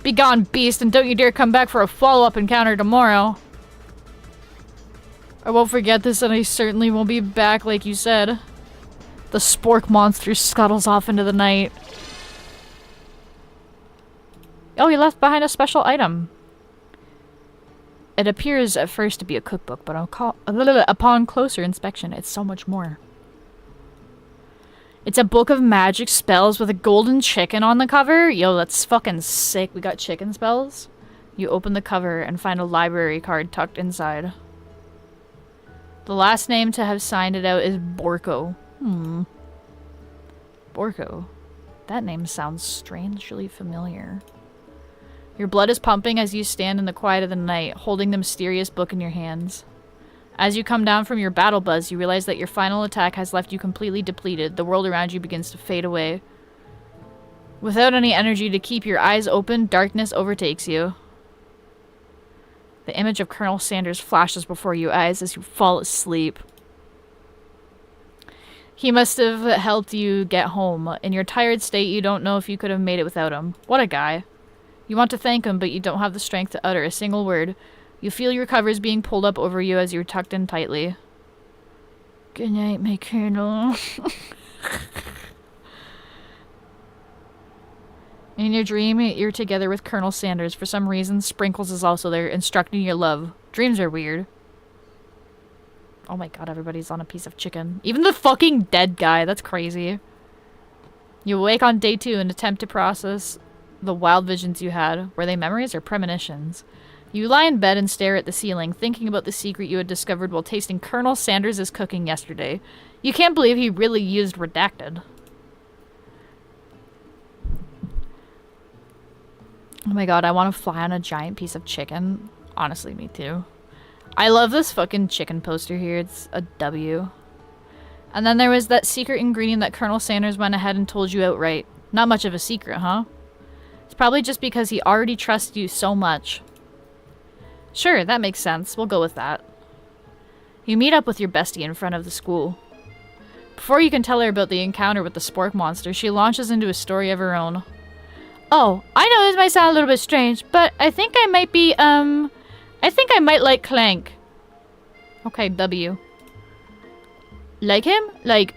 Begone, beast, and don't you dare come back for a follow-up encounter tomorrow. I won't forget this, and I certainly won't be back like you said. The spork monster scuttles off into the night. Oh, he left behind a special item. It appears at first to be a cookbook, but upon closer inspection, it's so much more. It's a book of magic spells with a golden chicken on the cover. Yo, that's fucking sick. We got chicken spells. You open the cover and find a library card tucked inside. The last name to have signed it out is Borko. Borko. That name sounds strangely familiar. Your blood is pumping as you stand in the quiet of the night, holding the mysterious book in your hands. As you come down from your battle buzz, you realize that your final attack has left you completely depleted. The world around you begins to fade away. Without any energy to keep your eyes open, darkness overtakes you. The image of Colonel Sanders flashes before your eyes as you fall asleep. He must have helped you get home. In your tired state, you don't know if you could have made it without him. What a guy. You want to thank him, but you don't have the strength to utter a single word. You feel your covers being pulled up over you as you're tucked in tightly. Good night, my Colonel. In your dream, you're together with Colonel Sanders. For some reason, Sprinkles is also there, instructing your love. Dreams are weird. Oh my god, everybody's on a piece of chicken. Even the fucking dead guy. That's crazy. You awake on day 2 and attempt to process the wild visions you had. Were they memories or premonitions? You lie in bed and stare at the ceiling, thinking about the secret you had discovered while tasting Colonel Sanders' cooking yesterday. You can't believe he really used redacted. Oh my god, I want to fly on a giant piece of chicken. Honestly, me too. I love this fucking chicken poster here. It's a W. And then there was that secret ingredient that Colonel Sanders went ahead and told you outright. Not much of a secret, huh? It's probably just because he already trusts you so much. Sure, that makes sense. We'll go with that. You meet up with your bestie in front of the school. Before you can tell her about the encounter with the spork monster, she launches into a story of her own. Oh, I know this might sound a little bit strange, but I think I might be, I think I might like Clank. Okay, W. Like him? Like?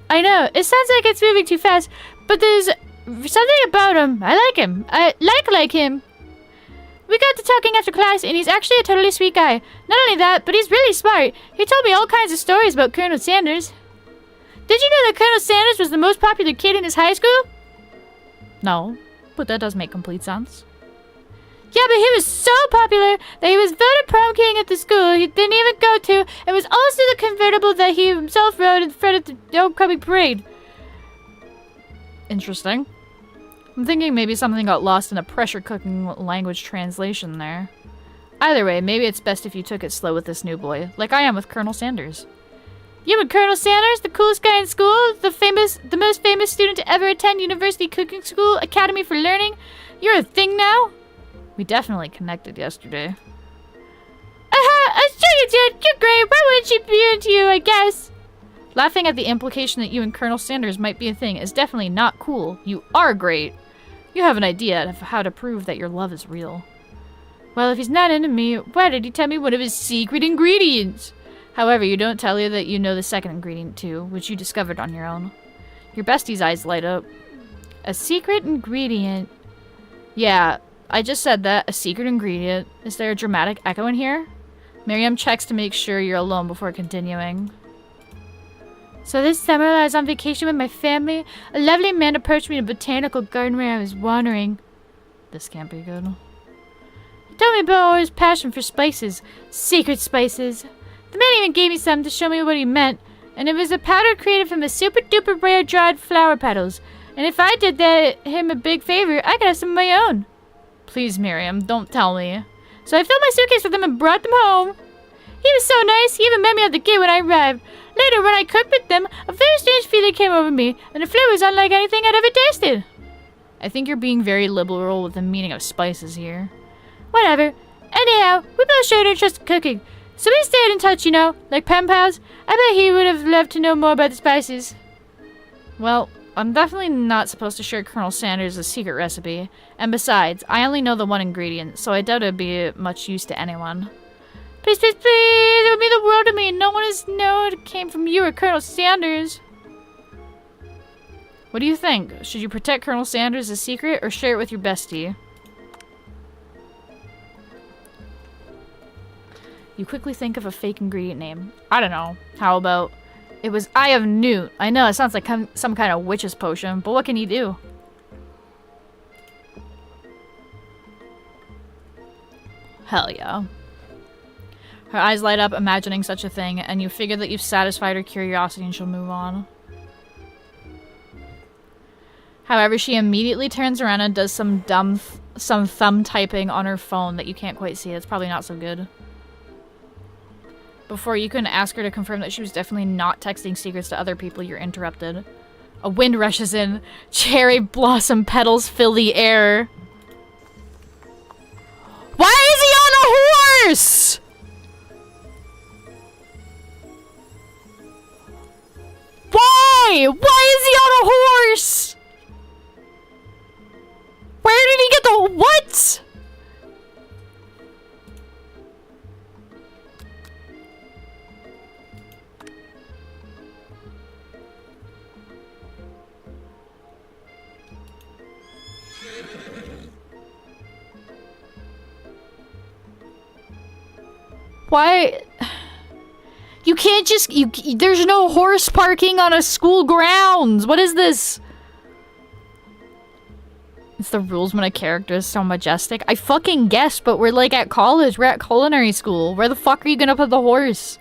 I know, it sounds like it's moving too fast, but there's something about him. I like him. I like him. We got to talking after class, and he's actually a totally sweet guy. Not only that, but he's really smart. He told me all kinds of stories about Colonel Sanders. Did you know that Colonel Sanders was the most popular kid in his high school? No, but that does make complete sense. Yeah, but he was so popular that he was voted prom king at the school he didn't even go to, and was also the convertible that he himself rode in front of the homecoming parade. Interesting. I'm thinking maybe something got lost in a pressure cooking language translation there. Either way, maybe it's best if you took it slow with this new boy, like I am with Colonel Sanders. You and Colonel Sanders, the coolest guy in school, the most famous student to ever attend University Cooking School Academy for Learning, you're a thing now? We definitely connected yesterday. I sure you did. You're great. Why wouldn't she be into you, I guess? Laughing at the implication that you and Colonel Sanders might be a thing is definitely not cool. You are great. You have an idea of how to prove that your love is real. Well, if he's not into me, why did he tell me one of his secret ingredients? However, you don't tell you that you know the second ingredient too, which you discovered on your own. Your bestie's eyes light up. A secret ingredient. Yeah, I just said that. A secret ingredient. Is there a dramatic echo in here? Miriam checks to make sure you're alone before continuing. So this summer I was on vacation with my family. A lovely man approached me in a botanical garden where I was wandering. This can't be good. He told me about all his passion for spices. Secret spices. The man even gave me some to show me what he meant. And it was a powder created from a super duper rare dried flower petals. And if I did him a big favor, I could have some of my own. Please, Miriam, don't tell me. So I filled my suitcase with them and brought them home. He was so nice, he even met me at the gate when I arrived. Later, when I cooked with them, a very strange feeling came over me, and the flavor was unlike anything I'd ever tasted. I think you're being very liberal with the meaning of spices here. Whatever. Anyhow, we both showed interest in cooking, so we stayed in touch, you know, like pen pals. I bet he would have loved to know more about the spices. Well, I'm definitely not supposed to share Colonel Sanders' secret recipe, and besides, I only know the one ingredient, so I doubt it'd be much use to anyone. Please, please, please! It would mean the world to me. No one has known it came from you or Colonel Sanders. What do you think? Should you protect Colonel Sanders' secret or share it with your bestie? You quickly think of a fake ingredient name. I don't know. How about... It was Eye of Newt. I know, it sounds like some kind of witch's potion, but what can you do? Hell yeah. Her eyes light up, imagining such a thing, and you figure that you've satisfied her curiosity and she'll move on. However, she immediately turns around and does some thumb typing on her phone that you can't quite see. It's probably not so good. Before you can ask her to confirm that she was definitely not texting secrets to other people, you're interrupted. A wind rushes in. Cherry blossom petals fill the air. Why is he on a horse? Why? Why is he on a horse? Where did he get the what? Why? You can't just- there's no horse parking on a school grounds! What is this? It's the rules when a character is so majestic. I fucking guess, but we're like at college. We're at culinary school. Where the fuck are you gonna put the horse?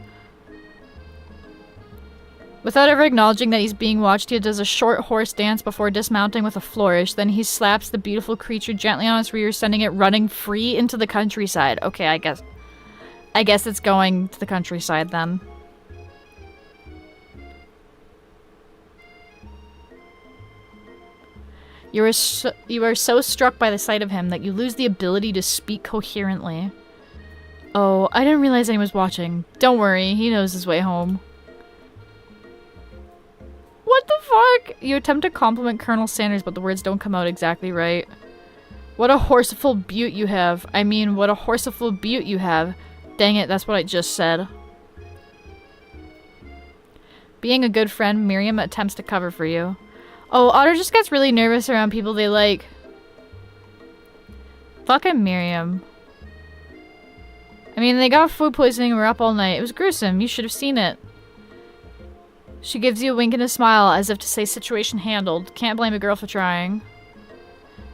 Without ever acknowledging that he's being watched, he does a short horse dance before dismounting with a flourish. Then he slaps the beautiful creature gently on its rear, sending it running free into the countryside. Okay, I guess it's going to the countryside then. You are so struck by the sight of him that you lose the ability to speak coherently. Oh, I didn't realize anyone was watching. Don't worry, he knows his way home. What the fuck? You attempt to compliment Colonel Sanders, but the words don't come out exactly right. What a horseful beaut you have. I mean, what a horseful beaut you have. Dang it, that's what I just said. Being a good friend, Miriam attempts to cover for you. Oh, Otter just gets really nervous around people they like. Fucking Miriam. I mean, they got food poisoning and were up all night. It was gruesome. You should have seen it. She gives you a wink and a smile as if to say situation handled. Can't blame a girl for trying.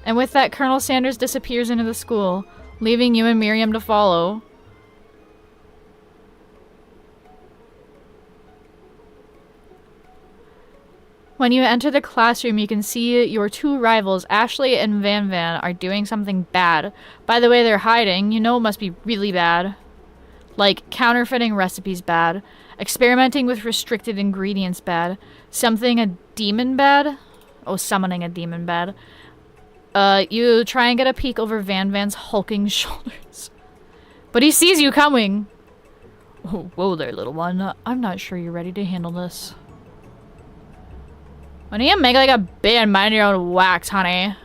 And with that, Colonel Sanders disappears into the school, leaving you and Miriam to follow. When you enter the classroom, you can see your two rivals, Ashley and Van Van, are doing something bad. By the way they're hiding, you know it must be really bad. Like, counterfeiting recipes bad. Experimenting with restricted ingredients bad. Something a demon bad? Oh, summoning a demon bad. You try and get a peek over Van Van's hulking shoulders. But he sees you coming. Oh, whoa there, little one. I'm not sure you're ready to handle this. Why don't you make like a bit and mind your own wax, honey?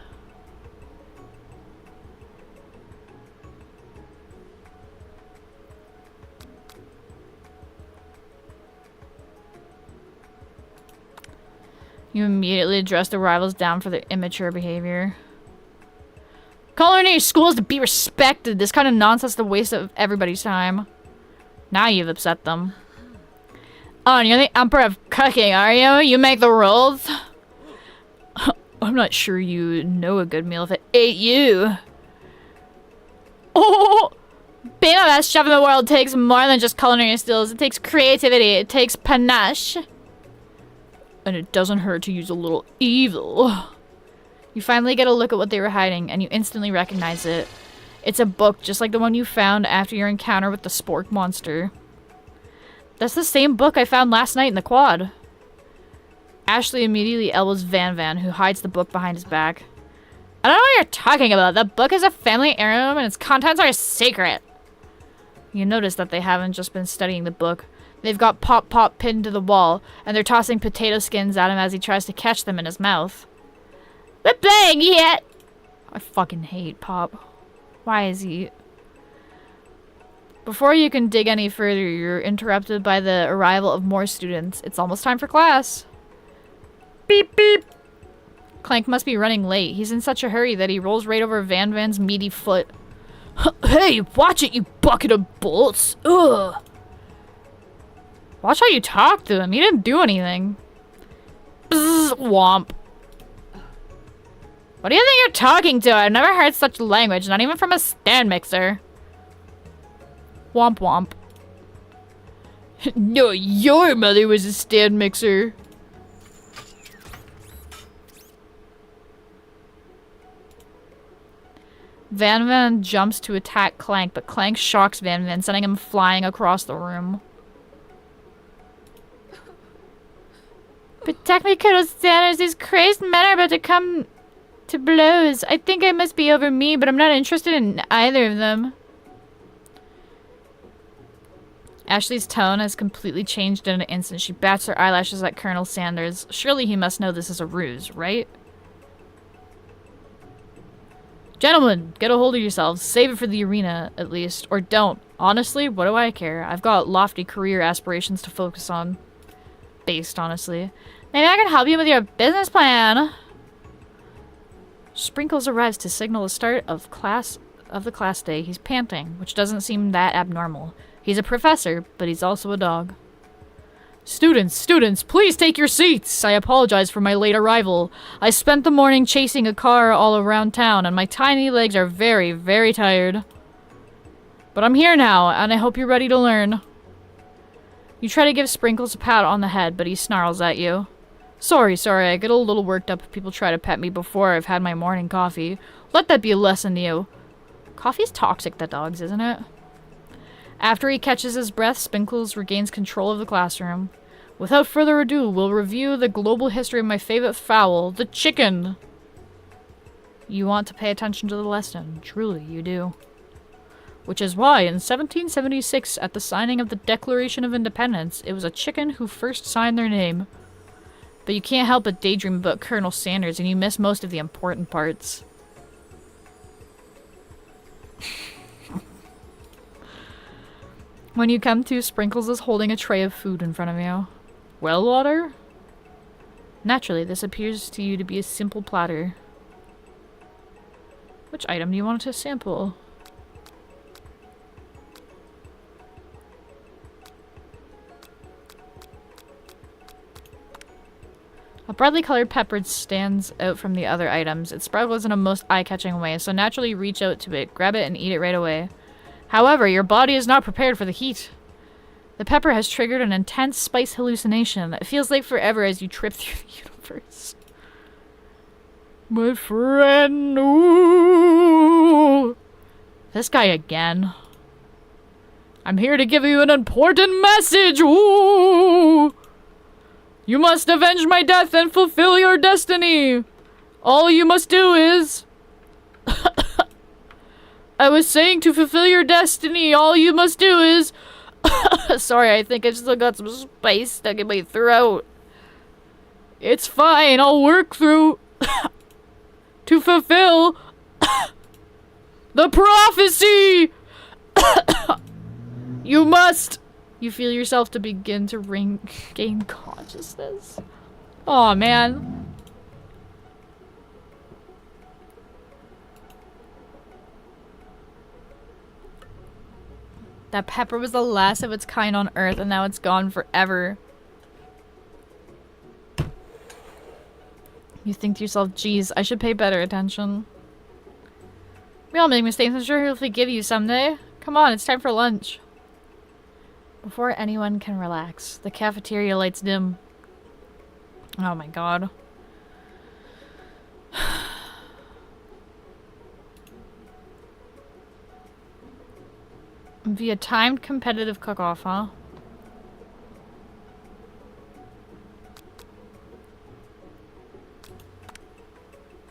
You immediately address the rivals down for their immature behavior. Culinary school is to be respected. This kind of nonsense is a waste of everybody's time. Now you've upset them. Oh, and you're the emperor of cooking, are you? You make the rules? I'm not sure you know a good meal if it ate you. Oh! Being the best chef in the world takes more than just culinary skills. It takes creativity. It takes panache. And it doesn't hurt to use a little evil. You finally get a look at what they were hiding, and you instantly recognize it. It's a book, just like the one you found after your encounter with the spork monster. That's the same book I found last night in the quad. Ashley immediately elbows Van Van, who hides the book behind his back. I don't know what you're talking about. The book is a family heirloom, and its contents are a secret. You notice that they haven't just been studying the book. They've got Pop Pop pinned to the wall, and they're tossing potato skins at him as he tries to catch them in his mouth. We're playing yet! I fucking hate Pop. Why is he... Before you can dig any further, you're interrupted by the arrival of more students. It's almost time for class. Beep beep! Clank must be running late. He's in such a hurry that he rolls right over Van Van's meaty foot. Hey, watch it, you bucket of bolts! Ugh! Watch how you talk to him. He didn't do anything. Bzz, womp. What do you think you're talking to? I've never heard such language, not even from a stand mixer. Womp womp. No, your mother was a stand mixer. Van Van jumps to attack Clank, but Clank shocks Van Van, sending him flying across the room. Protect me, Colonel Sanders. These crazed men are about to come to blows. I think it must be over me, but I'm not interested in either of them. Ashley's tone has completely changed in an instant. She bats her eyelashes at Colonel Sanders. Surely he must know this is a ruse, right? Gentlemen, get a hold of yourselves. Save it for the arena, at least. Or don't. Honestly, what do I care? I've got lofty career aspirations to focus on. Based, honestly. Maybe I can help you with your business plan. Sprinkles arrives to signal the start of the class day. He's panting, which doesn't seem that abnormal. He's a professor, but he's also a dog. Students, please take your seats! I apologize for my late arrival. I spent the morning chasing a car all around town, and my tiny legs are very, very tired. But I'm here now, and I hope you're ready to learn. You try to give Sprinkles a pat on the head, but he snarls at you. Sorry, I get a little worked up if people try to pet me before I've had my morning coffee. Let that be a lesson to you. Coffee's toxic to dogs, isn't it? After he catches his breath, Sprinkles regains control of the classroom. Without further ado, we'll review the global history of my favorite fowl, the chicken. You want to pay attention to the lesson. Truly, you do. Which is why, in 1776, at the signing of the Declaration of Independence, it was a chicken who first signed their name. But you can't help but daydream about Colonel Sanders, and you miss most of the important parts. When you come to, Sprinkles is holding a tray of food in front of you. Well, water? Naturally, this appears to you to be a simple platter. Which item do you want to sample? A brightly colored pepper stands out from the other items. It sparkles in a most eye-catching way, so naturally you reach out to it, grab it, and eat it right away. However, your body is not prepared for the heat. The pepper has triggered an intense spice hallucination. It feels like forever as you trip through the universe. My friend, ooh. This guy again. I'm here to give you an important message, ooh. You must avenge my death and fulfill your destiny. All you must do is... I was saying to fulfill your destiny, all you must do is... Sorry, I think I still got some spice stuck in my throat. It's fine, I'll work through... to fulfill... the prophecy! You must... You feel yourself to begin to gain consciousness. Aw, man. That pepper was the last of its kind on Earth, and now it's gone forever. You think to yourself, geez, I should pay better attention. We all make mistakes. I'm sure he'll forgive you someday. Come on, it's time for lunch. Before anyone can relax, the cafeteria lights dim. Oh my god. Via timed competitive cook-off, huh?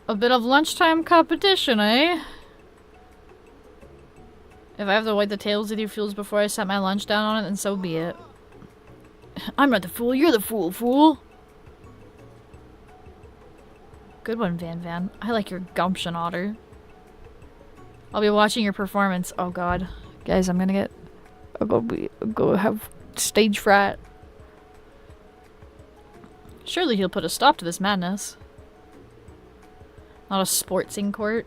A bit of lunchtime competition, eh? If I have to wipe the tables with your fuels before I set my lunch down on it, then so be it. I'm not the fool, you're the fool! Good one, Van. I like your gumption, Otter. I'll be watching your performance. Oh god. Guys, I'm go have stage fright. Surely he'll put a stop to this madness. Not a sportsing court.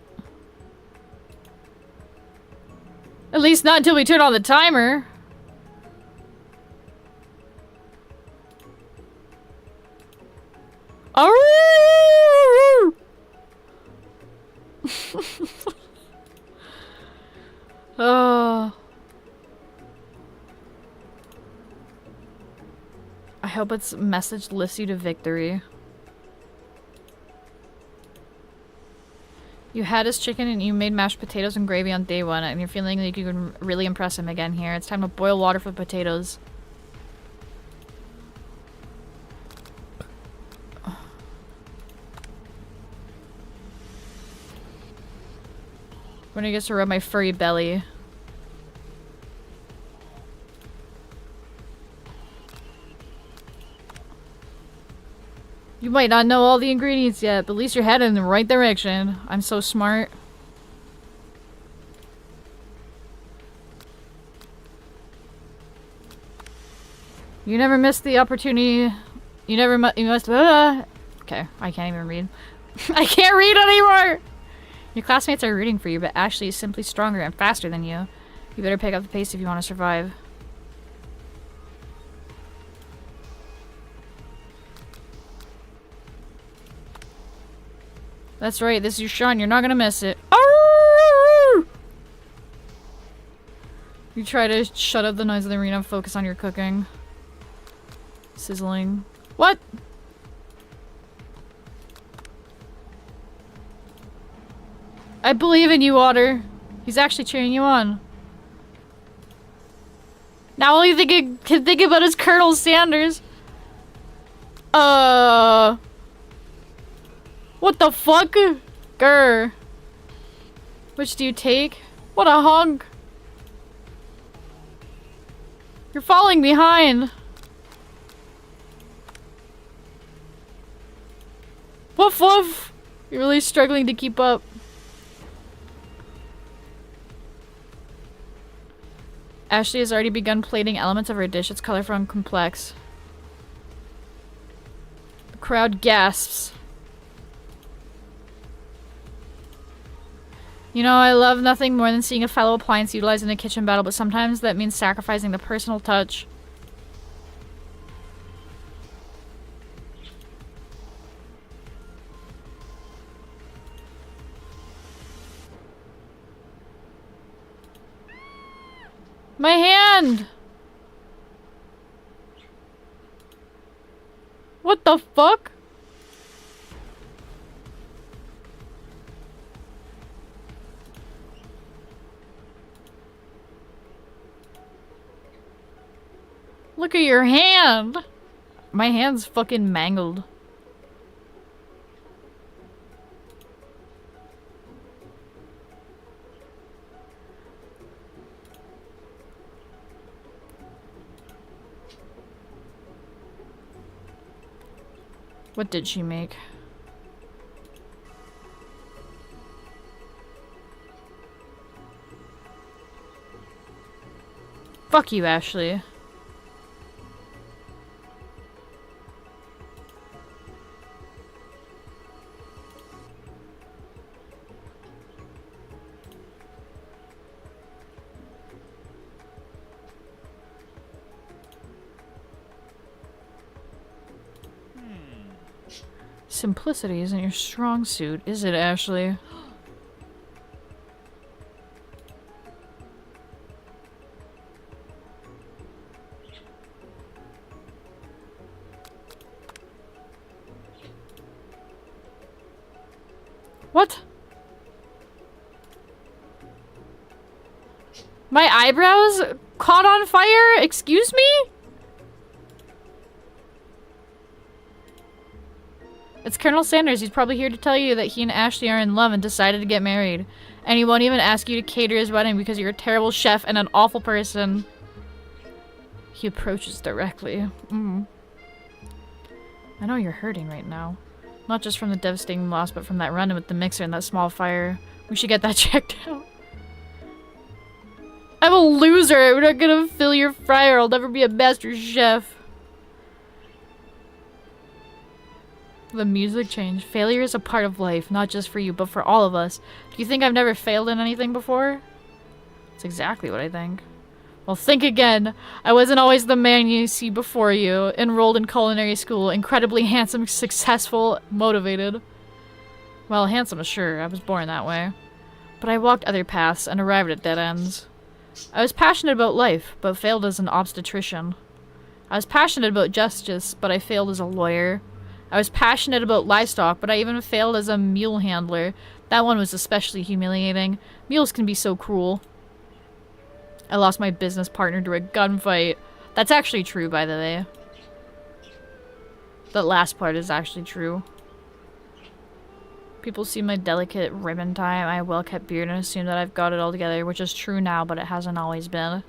At least not until we turn on the timer. Oh! Oh. I hope its message lifts you to victory. You had his chicken and you made mashed potatoes and gravy on day one, and you're feeling like you can really impress him again here. It's time to boil water for the potatoes. When he gets to rub my furry belly. You might not know all the ingredients yet, but at least you're headed in the right direction. I'm so smart. You never missed the opportunity. You must. Okay, I can't even read. I can't read anymore! Your classmates are rooting for you, but Ashley is simply stronger and faster than you. You better pick up the pace if you want to survive. That's right, this is your shot. You're not gonna miss it. Arrgh! You try to shut up the noise of the arena and focus on your cooking. Sizzling. What? I believe in you, Otter. He's actually cheering you on. Now all you can think about is Colonel Sanders. What the fuck? Grr. Which do you take? What a hunk. You're falling behind. Woof woof. You're really struggling to keep up. Ashley has already begun plating elements of her dish. It's colorful and complex. The crowd gasps. You know, I love nothing more than seeing a fellow appliance utilized in a kitchen battle, but sometimes that means sacrificing the personal touch. My hand! What the fuck? Look at your hand! My hand's fucking mangled. What did she make? Fuck you, Ashley. Simplicity isn't your strong suit, is it, Ashley? What? My eyebrows caught on fire? Excuse me? It's Colonel Sanders. He's probably here to tell you that he and Ashley are in love and decided to get married. And he won't even ask you to cater his wedding because you're a terrible chef and an awful person. He approaches directly. I know you're hurting right now. Not just from the devastating loss, but from that run-in with the mixer and that small fire. We should get that checked out. I'm a loser. I'm not gonna fill your fryer. I'll never be a master chef. The music changed. Failure is a part of life, not just for you, but for all of us. Do you think I've never failed in anything before? That's exactly what I think. Well, think again. I wasn't always the man you see before you. Enrolled in culinary school. Incredibly handsome, successful, motivated. Well, handsome, sure. I was born that way. But I walked other paths and arrived at dead ends. I was passionate about life, but failed as an obstetrician. I was passionate about justice, but I failed as a lawyer. I was passionate about livestock, but I even failed as a mule handler. That one was especially humiliating. Mules can be so cruel. I lost my business partner to a gunfight. That's actually true, by the way. That last part is actually true. People see my delicate ribbon tie, my well-kept beard, and assume that I've got it all together, which is true now, but it hasn't always been.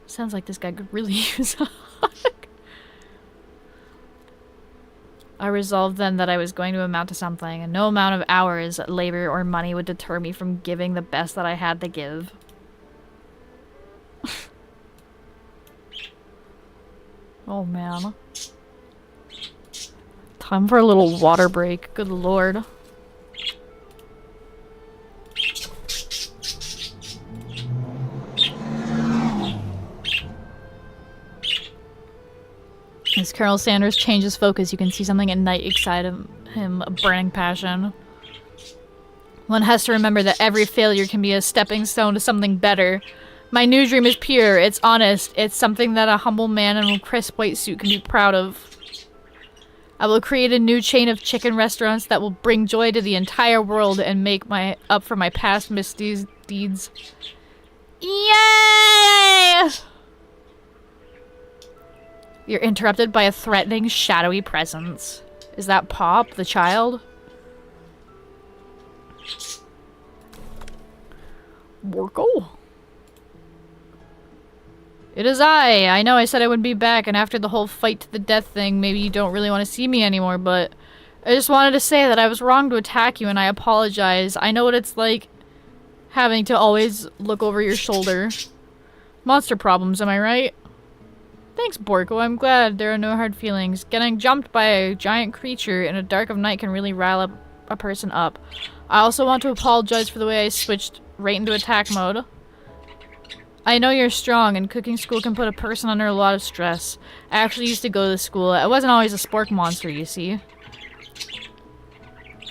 Sounds like this guy could really use a hug. I resolved then that I was going to amount to something, and no amount of hours, labor, or money would deter me from giving the best that I had to give. Oh man. Time for a little water break. Good lord. As Colonel Sanders changes focus, you can see something at night inside him a burning passion. One has to remember that every failure can be a stepping stone to something better. My new dream is pure, it's honest, it's something that a humble man in a crisp white suit can be proud of. I will create a new chain of chicken restaurants that will bring joy to the entire world and make up for my past misdeeds. Yay! You're interrupted by a threatening, shadowy presence. Is that Pop, the child? Borkle? It is I. I know I said I wouldn't be back, and after the whole fight to the death thing, maybe you don't really want to see me anymore, but I just wanted to say that I was wrong to attack you, and I apologize. I know what it's like having to always look over your shoulder. Monster problems, am I right? Thanks, Borko. I'm glad there are no hard feelings. Getting jumped by a giant creature in a dark of night can really rile a person up. I also want to apologize for the way I switched right into attack mode. I know you're strong, and cooking school can put a person under a lot of stress. I actually used to go to this school. I wasn't always a spork monster, you see.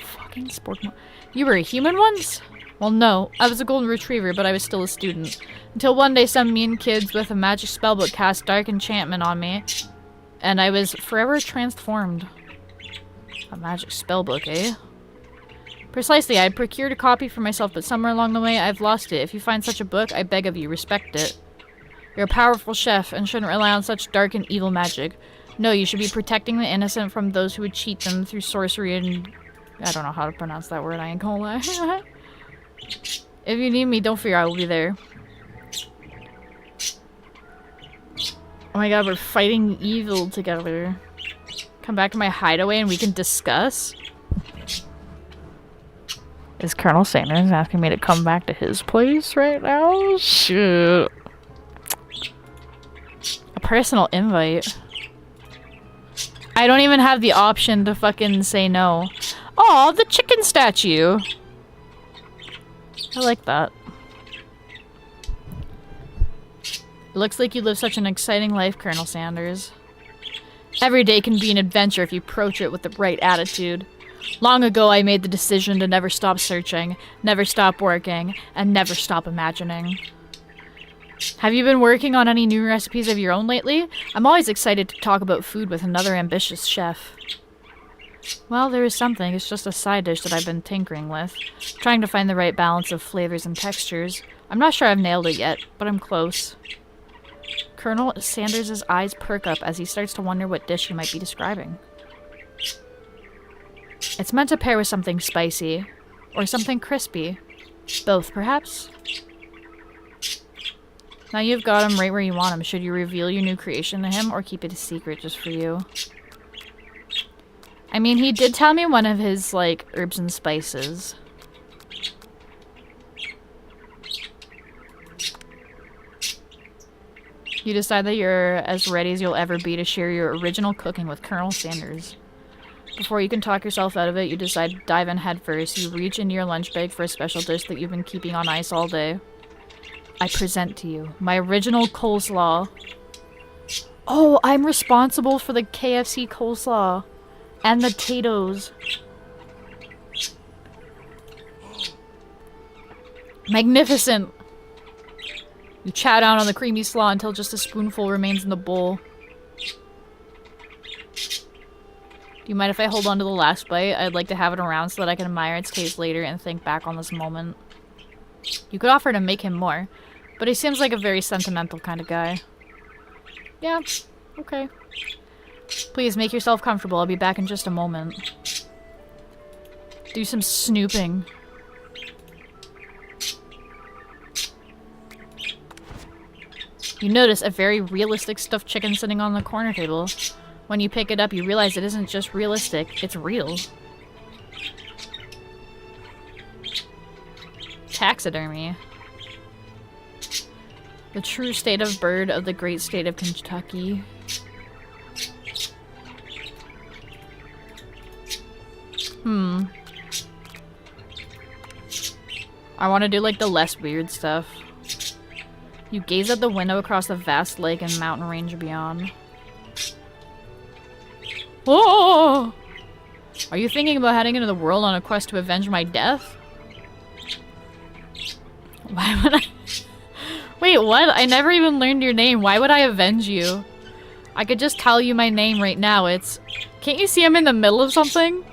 Fucking spork You were a human once? Well, no. I was a golden retriever, but I was still a student. Until one day some mean kids with a magic spellbook cast dark enchantment on me, and I was forever transformed. A magic spellbook, eh? Precisely, I procured a copy for myself, but somewhere along the way I've lost it. If you find such a book, I beg of you, respect it. You're a powerful chef and shouldn't rely on such dark and evil magic. No, you should be protecting the innocent from those who would cheat them through sorcery and... I don't know how to pronounce that word, I ain't gonna lie. If you need me, don't fear, I will be there. Oh my god, we're fighting evil together. Come back to my hideaway and we can discuss? Is Colonel Sanders asking me to come back to his place right now? Shit. A personal invite. I don't even have the option to fucking say no. Aw, the chicken statue! I like that. It looks like you live such an exciting life, Colonel Sanders. Every day can be an adventure if you approach it with the right attitude. Long ago, I made the decision to never stop searching, never stop working, and never stop imagining. Have you been working on any new recipes of your own lately? I'm always excited to talk about food with another ambitious chef. Well, there is something. It's just a side dish that I've been tinkering with, trying to find the right balance of flavors and textures. I'm not sure I've nailed it yet, but I'm close. Colonel Sanders' eyes perk up as he starts to wonder what dish he might be describing. It's meant to pair with something spicy, or something crispy. Both, perhaps? Now you've got him right where you want him. Should you reveal your new creation to him, or keep it a secret just for you? I mean, he did tell me one of his, like, herbs and spices. You decide that you're as ready as you'll ever be to share your original cooking with Colonel Sanders. Before you can talk yourself out of it, you decide to dive in head first. You reach into your lunch bag for a special dish that you've been keeping on ice all day. I present to you my original coleslaw. Oh, I'm responsible for the KFC coleslaw. And the potatoes. Magnificent! You chow down on the creamy slaw until just a spoonful remains in the bowl. Do you mind if I hold on to the last bite? I'd like to have it around so that I can admire its taste later and think back on this moment. You could offer to make him more, but he seems like a very sentimental kind of guy. Yeah, okay. Please, make yourself comfortable. I'll be back in just a moment. Do some snooping. You notice a very realistic stuffed chicken sitting on the corner table. When you pick it up, you realize it isn't just realistic, it's real. Taxidermy. The true state of bird of the great state of Kentucky. I want to do like the less weird stuff. You gaze at the window across the vast lake and mountain range beyond. Oh! Are you thinking about heading into the world on a quest to avenge my death? Why would I? Wait, what? I never even learned your name. Why would I avenge you? I could just tell you my name right now. It's... Can't you see I'm in the middle of something?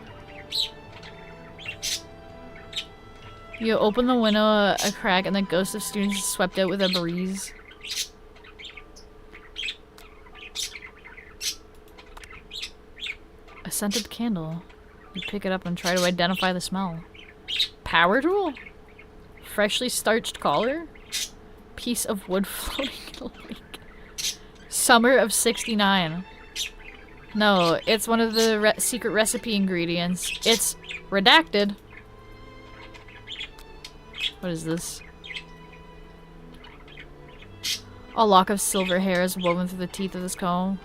You open the window a crack and the ghost of students is swept out with a breeze. A scented candle. You pick it up and try to identify the smell. Power tool? Freshly starched collar? Piece of wood floating in a lake. Summer of 69. No, it's one of the secret recipe ingredients. It's redacted. What is this? A lock of silver hair is woven through the teeth of this comb.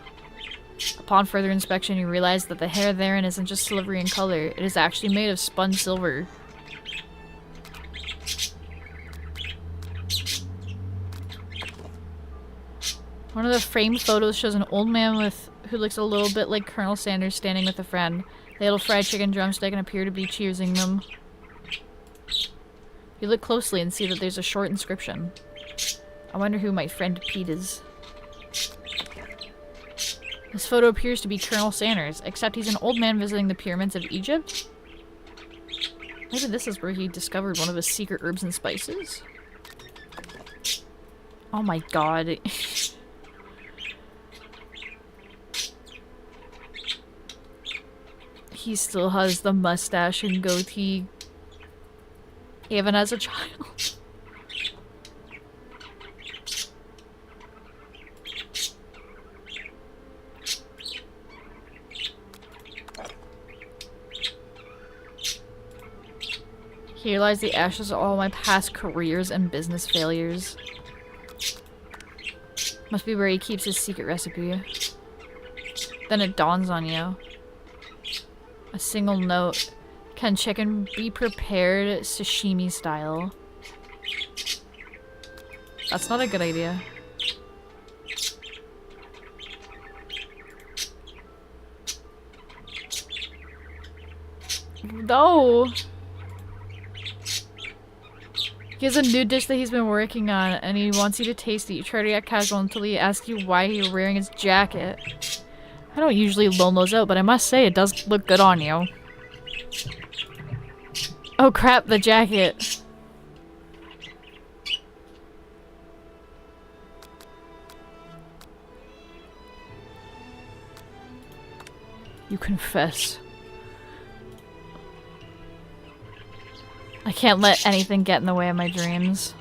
Upon further inspection, you realize that the hair therein isn't just silvery in color. It is actually made of spun silver. One of the framed photos shows an old man who looks a little bit like Colonel Sanders standing with a friend. They hold a fried chicken drumstick and appear to be cheersing them. You look closely and see that there's a short inscription. I wonder who my friend Pete is. This photo appears to be Colonel Sanders, except he's an old man visiting the pyramids of Egypt. Maybe this is where he discovered one of his secret herbs and spices? Oh my god. He still has the mustache and goatee, even as a child. Here lies the ashes of all my past careers and business failures. Must be where he keeps his secret recipe. Then it dawns on you. A single note. Can chicken be prepared sashimi style? That's not a good idea. No! He has a new dish that he's been working on, and he wants you to taste it. You try to get casual until he asks you why you're wearing his jacket. I don't usually loan those out, but I must say it does look good on you. Oh crap, the jacket. You confess. I can't let anything get in the way of my dreams.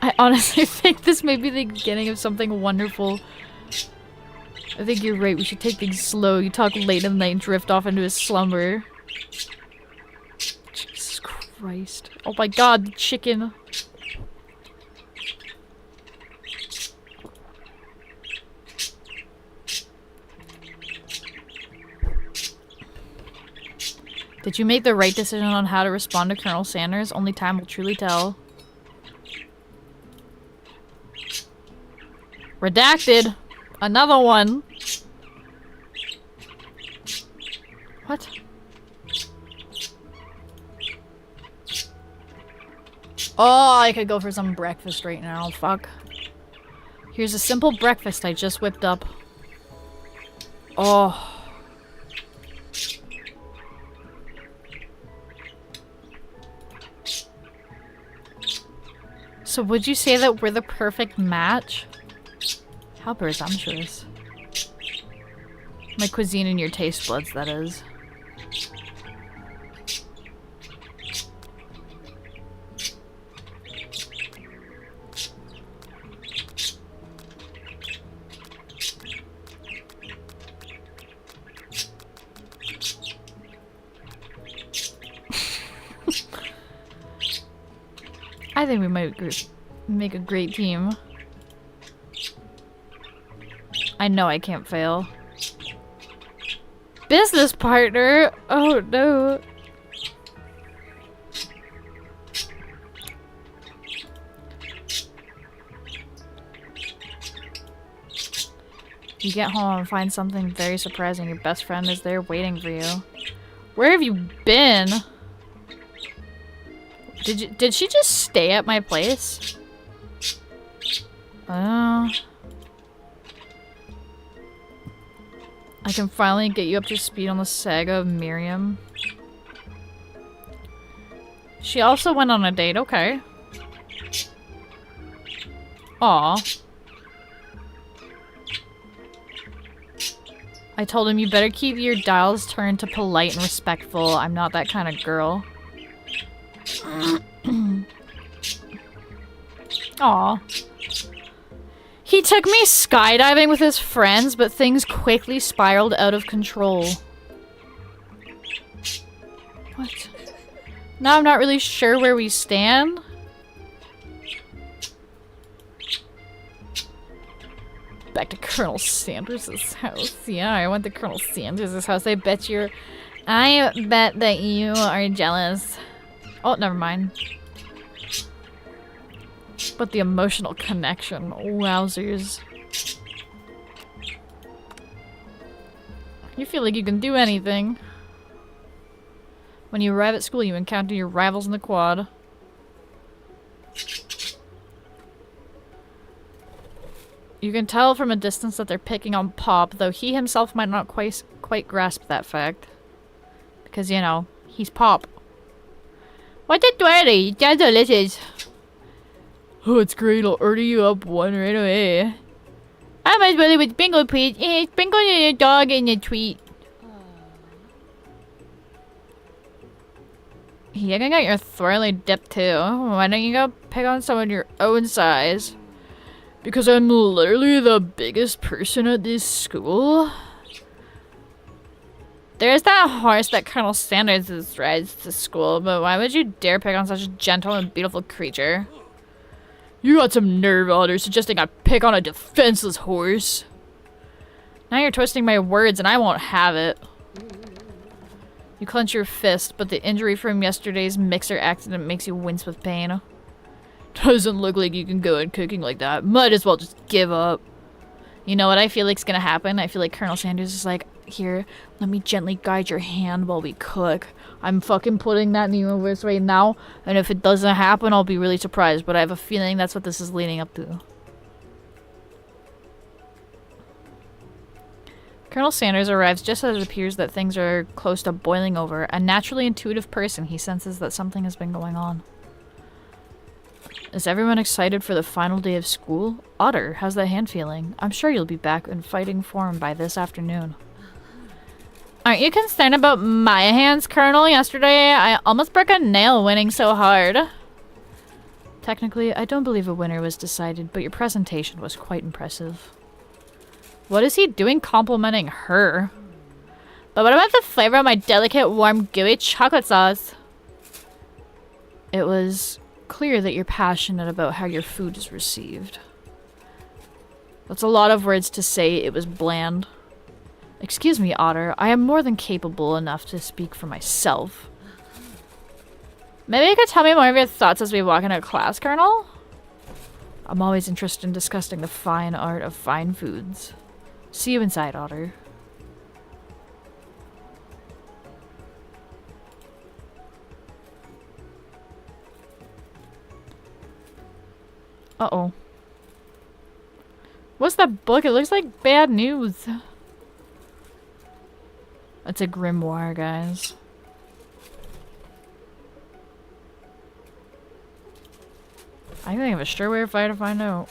I honestly think this may be the beginning of something wonderful. I think you're right, we should take things slow. You talk late in the night and drift off into a slumber. Jesus Christ. Oh my god, the chicken. Did you make the right decision on how to respond to Colonel Sanders? Only time will truly tell. Redacted! Another one! What? Oh, I could go for some breakfast right now. Fuck. Here's a simple breakfast I just whipped up. Oh. So would you say that we're the perfect match? How presumptuous. My cuisine and your taste buds, that is. I think we might make a great team. I know I can't fail. Business partner? Oh no. You get home and find something very surprising. Your best friend is there waiting for you. Where have you been? Did she just stay at my place? I can finally get you up to speed on the saga of Miriam. She also went on a date, okay. Aw. I told him you better keep your dials turned to polite and respectful. I'm not that kind of girl. Aw. He took me skydiving with his friends, but things quickly spiraled out of control. What? Now I'm not really sure where we stand. Back to Colonel Sanders' house. Yeah, I went to Colonel Sanders' house. I bet that you are jealous. Oh, never mind. But the emotional connection. Wowzers. You feel like you can do anything. When you arrive at school, you encounter your rivals in the quad. You can tell from a distance that they're picking on Pop, though he himself might not quite grasp that fact. Because, you know, he's Pop. What a Twirly! That's delicious! Oh, it's great. I'll order you up one right away. I'm as well with Bingo, please. Sprinkle your dog in a treat. You're gonna get your Twirly dip too. Why don't you go pick on someone your own size? Because I'm literally the biggest person at this school. There's that horse that Colonel Sanders rides to school, but why would you dare pick on such a gentle and beautiful creature? You got some nerve, Otter, suggesting I pick on a defenseless horse. Now you're twisting my words and I won't have it. You clench your fist, but the injury from yesterday's mixer accident makes you wince with pain. Doesn't look like you can go on cooking like that. Might as well just give up. You know what I feel like's gonna happen? I feel like Colonel Sanders is like, here, let me gently guide your hand while we cook. I'm fucking putting that in the universe right now, and if it doesn't happen, I'll be really surprised, but I have a feeling that's what this is leading up to. Colonel Sanders arrives just as it appears that things are close to boiling over. A naturally intuitive person, he senses that something has been going on. Is everyone excited for the final day of school? Otter, how's that hand feeling? I'm sure you'll be back in fighting form by this afternoon. Aren't you concerned about my hands, Colonel? Yesterday, I almost broke a nail winning so hard. Technically, I don't believe a winner was decided, but your presentation was quite impressive. What is he doing complimenting her? But what about the flavor of my delicate, warm, gooey chocolate sauce? It was clear that you're passionate about how your food is received. That's a lot of words to say it was bland. Excuse me, Otter. I am more than capable enough to speak for myself. Maybe you could tell me more of your thoughts as we walk into class, Colonel? I'm always interested in discussing the fine art of fine foods. See you inside, Otter. Uh-oh. What's that book? It looks like bad news. It's a grimoire, guys. I think of a sureware fight to find out.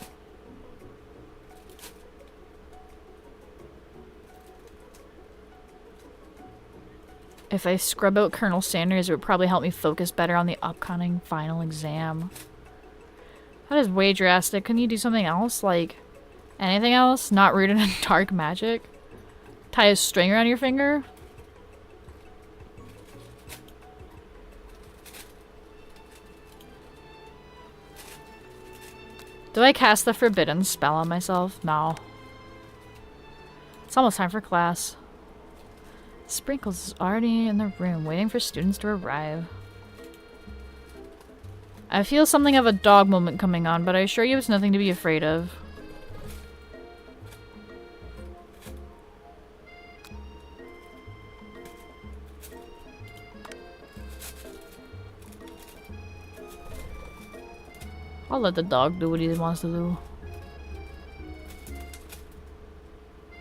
If I scrub out Colonel Sanders, it would probably help me focus better on the upcoming final exam. That is way drastic. Can you do something else? Like, anything else? Not rooted in dark magic? Tie a string around your finger? Do I cast the forbidden spell on myself? No. It's almost time for class. Sprinkles is already in the room, waiting for students to arrive. I feel something of a dog moment coming on, but I assure you it's nothing to be afraid of. I'll let the dog do what he wants to do.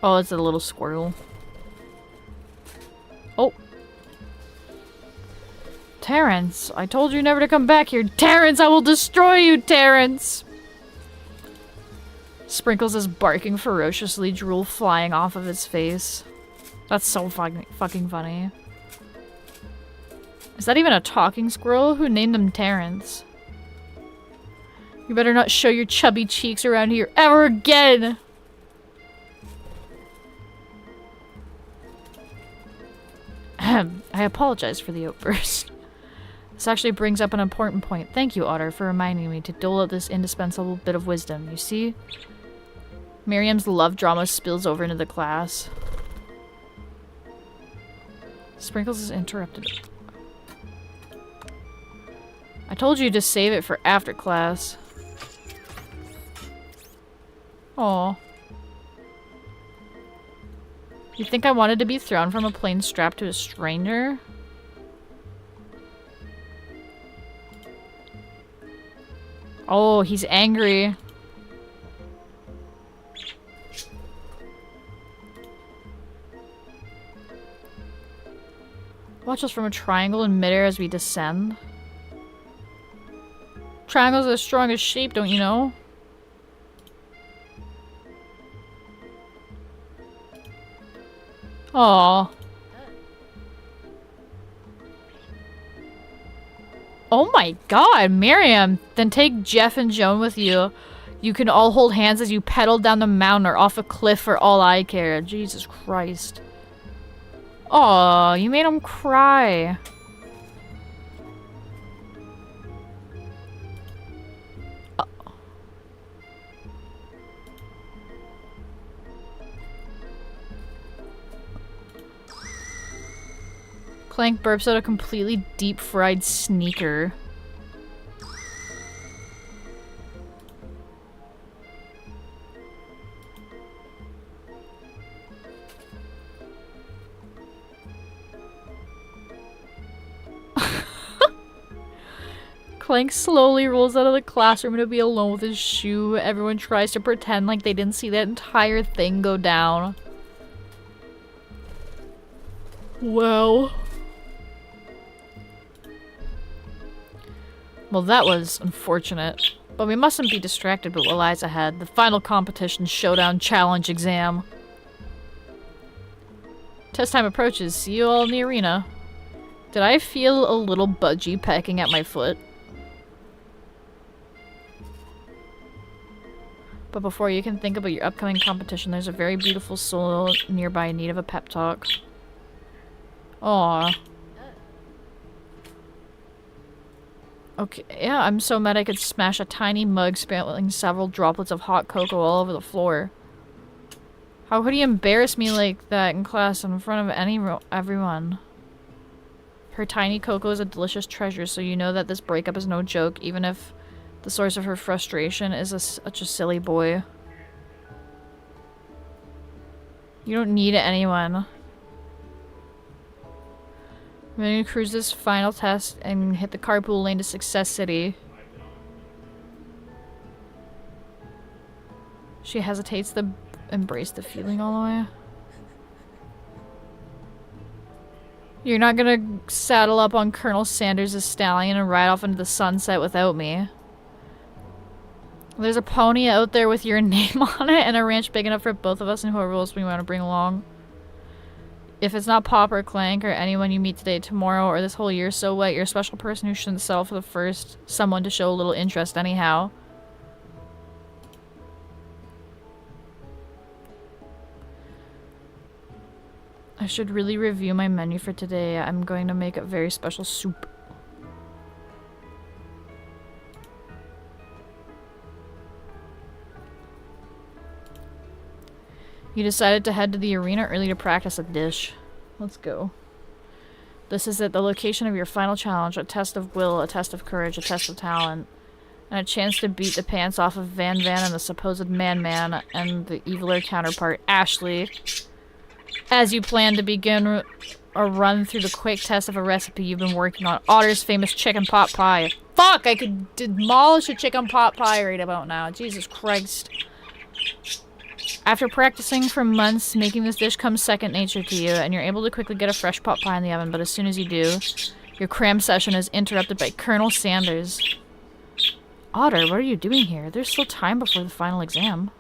Oh, it's a little squirrel. Oh. Terrence, I told you never to come back here. Terrence, I will destroy you, Terrence! Sprinkles is barking ferociously, drool flying off of his face. That's so fucking funny. Is that even a talking squirrel? Who named him Terrence? You better not show your chubby cheeks around here ever again! I apologize for the outburst. This actually brings up an important point. Thank you, Otter, for reminding me to dole out this indispensable bit of wisdom. You see? Miriam's love drama spills over into the class. Sprinkles is interrupted. I told you to save it for after class. Aw. You think I wanted to be thrown from a plane strapped to a stranger? Oh, he's angry. Watch us from a triangle in midair as we descend. Triangles are the strongest shape, don't you know? Aww. Oh my god, Miriam! Then take Jeff and Joan with you. You can all hold hands as you pedal down the mountain or off a cliff for all I care. Jesus Christ. Aw, you made him cry. Clank burps out a completely deep-fried sneaker. Clank slowly rolls out of the classroom to be alone with his shoe. Everyone tries to pretend like they didn't see that entire thing go down. Well... Well, that was unfortunate. But we mustn't be distracted by what lies ahead. The final competition showdown challenge exam. Test time approaches. See you all in the arena. Did I feel a little budgie pecking at my foot? But before you can think about your upcoming competition, there's a very beautiful soul nearby in need of a pep talk. Aww. Okay, yeah, I'm so mad I could smash a tiny mug spilling several droplets of hot cocoa all over the floor. How could he embarrass me like that in class in front of everyone? Her tiny cocoa is a delicious treasure, so you know that this breakup is no joke, even if the source of her frustration is such a silly boy. You don't need anyone. I'm gonna cruise this final test and hit the carpool lane to Success City. She hesitates to embrace the feeling all the way. You're not gonna saddle up on Colonel Sanders' stallion and ride off into the sunset without me. There's a pony out there with your name on it and a ranch big enough for both of us and whoever else we want to bring along. If it's not Pop or Clank or anyone you meet today, tomorrow, or this whole year, so what? You're a special person who shouldn't settle for the first someone to show a little interest anyhow. I should really review my menu for today. I'm going to make a very special soup. You decided to head to the arena early to practice a dish. Let's go. This is it, the location of your final challenge. A test of will, a test of courage, a test of talent. And a chance to beat the pants off of Van and the supposed Man-Man and the eviler counterpart, Ashley. As you plan to begin a run through the quick test of a recipe you've been working on. Otter's famous chicken pot pie. Fuck! I could demolish a chicken pot pie right about now. Jesus Christ. After practicing for months, making this dish comes second nature to you, and you're able to quickly get a fresh pot pie in the oven, but as soon as you do, your cram session is interrupted by Colonel Sanders. Otter, what are you doing here? There's still time before the final exam.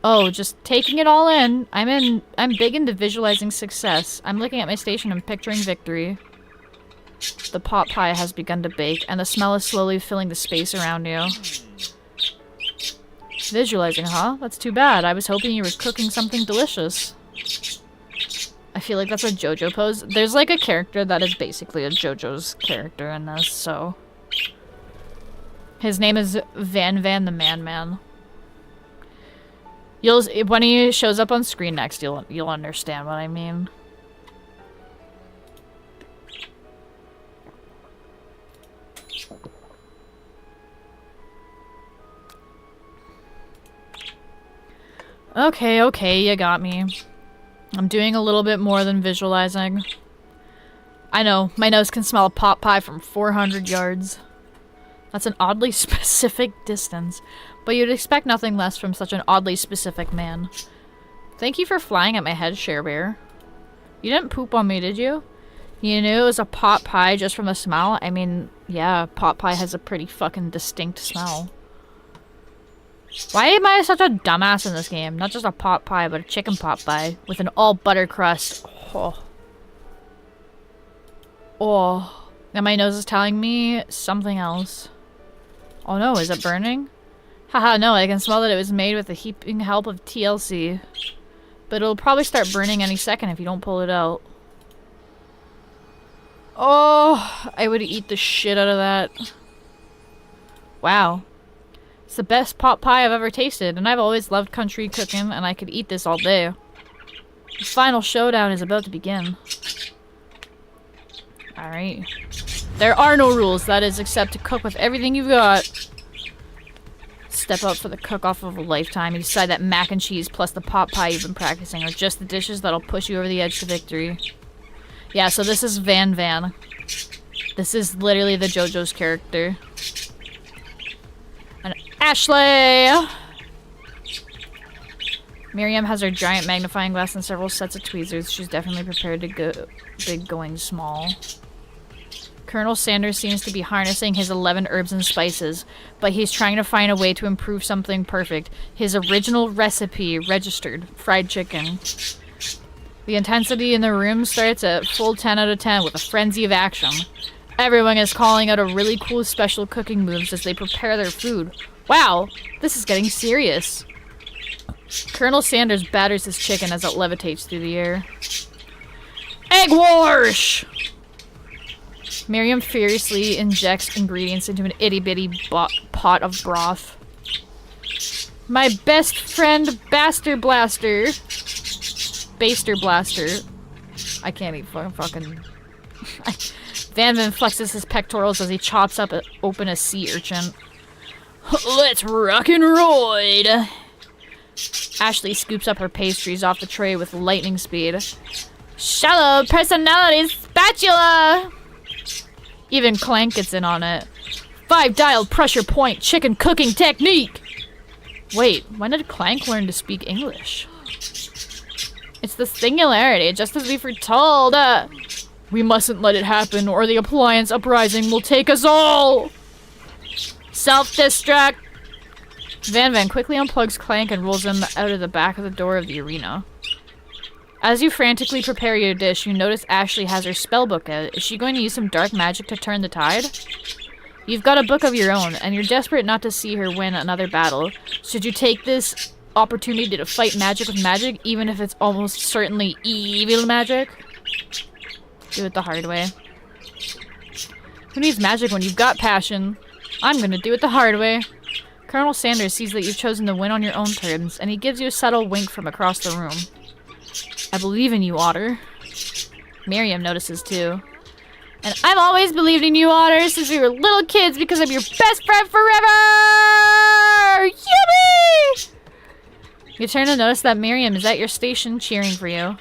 Oh, just taking it all in. I'm big into visualizing success. I'm looking at my station and picturing victory. The pot pie has begun to bake, and the smell is slowly filling the space around you. Visualizing, huh? That's too bad. I was hoping you were cooking something delicious. I feel like that's a JoJo pose. There's like a character that is basically a JoJo's character in this, so... His name is Van Van the Man Man. When he shows up on screen next, you'll understand what I mean. Okay, you got me. I'm doing a little bit more than visualizing. I know, my nose can smell a pot pie from 400 yards. That's an oddly specific distance, but you'd expect nothing less from such an oddly specific man. Thank you for flying at my head, Cher-Bear. You didn't poop on me, did you? You knew it was a pot pie just from the smell? I mean, yeah, pot pie has a pretty fucking distinct smell. Why am I such a dumbass in this game? Not just a pot pie, but a chicken pot pie with an all butter crust. Oh. Oh. And my nose is telling me something else. Oh no, is it burning? Haha, no, I can smell that it was made with the heaping help of TLC. But it'll probably start burning any second if you don't pull it out. Oh, I would eat the shit out of that. Wow. It's the best pot pie I've ever tasted, and I've always loved country cooking, and I could eat this all day. The final showdown is about to begin. Alright. There are no rules, that is, except to cook with everything you've got. Step up for the cook-off of a lifetime. You decide that mac and cheese plus the pot pie you've been practicing are just the dishes that'll push you over the edge to victory. Yeah, so this is Van Van. This is literally the JoJo's character. And Ashley! Miriam has her giant magnifying glass and several sets of tweezers. She's definitely prepared to go big going small. Colonel Sanders seems to be harnessing his 11 herbs and spices, but he's trying to find a way to improve something perfect. His original recipe registered fried chicken. The intensity in the room starts at full 10 out of 10 with a frenzy of action. Everyone is calling out a really cool special cooking moves as they prepare their food. Wow, this is getting serious. Colonel Sanders batters his chicken as it levitates through the air. Egg wash! Miriam furiously injects ingredients into an itty-bitty pot of broth. My best friend, Baster Blaster. Baster Blaster. I can't eat fucking... Van Van flexes his pectorals as he chops up open a sea urchin. Let's rock and roll! Ashley scoops up her pastries off the tray with lightning speed. Shallow personality spatula! Even Clank gets in on it. 5-dial pressure point chicken cooking technique! Wait, when did Clank learn to speak English? It's the singularity, just as we foretold. We mustn't let it happen, or the appliance uprising will take us all! Self-destruct! Van Van quickly unplugs Clank and rolls him out of the back of the door of the arena. As you frantically prepare your dish, you notice Ashley has her spellbook out. Is she going to use some dark magic to turn the tide? You've got a book of your own, and you're desperate not to see her win another battle. Should you take this opportunity to fight magic with magic, even if it's almost certainly evil magic? Do it the hard way. Who needs magic when you've got passion? I'm gonna do it the hard way. Colonel Sanders sees that you've chosen to win on your own terms, and he gives you a subtle wink from across the room. I believe in you, Otter. Miriam notices too. And I've always believed in you, Otter, since we were little kids because I'm your best friend forever! Yippee! You turn to notice that Miriam is at your station cheering for you.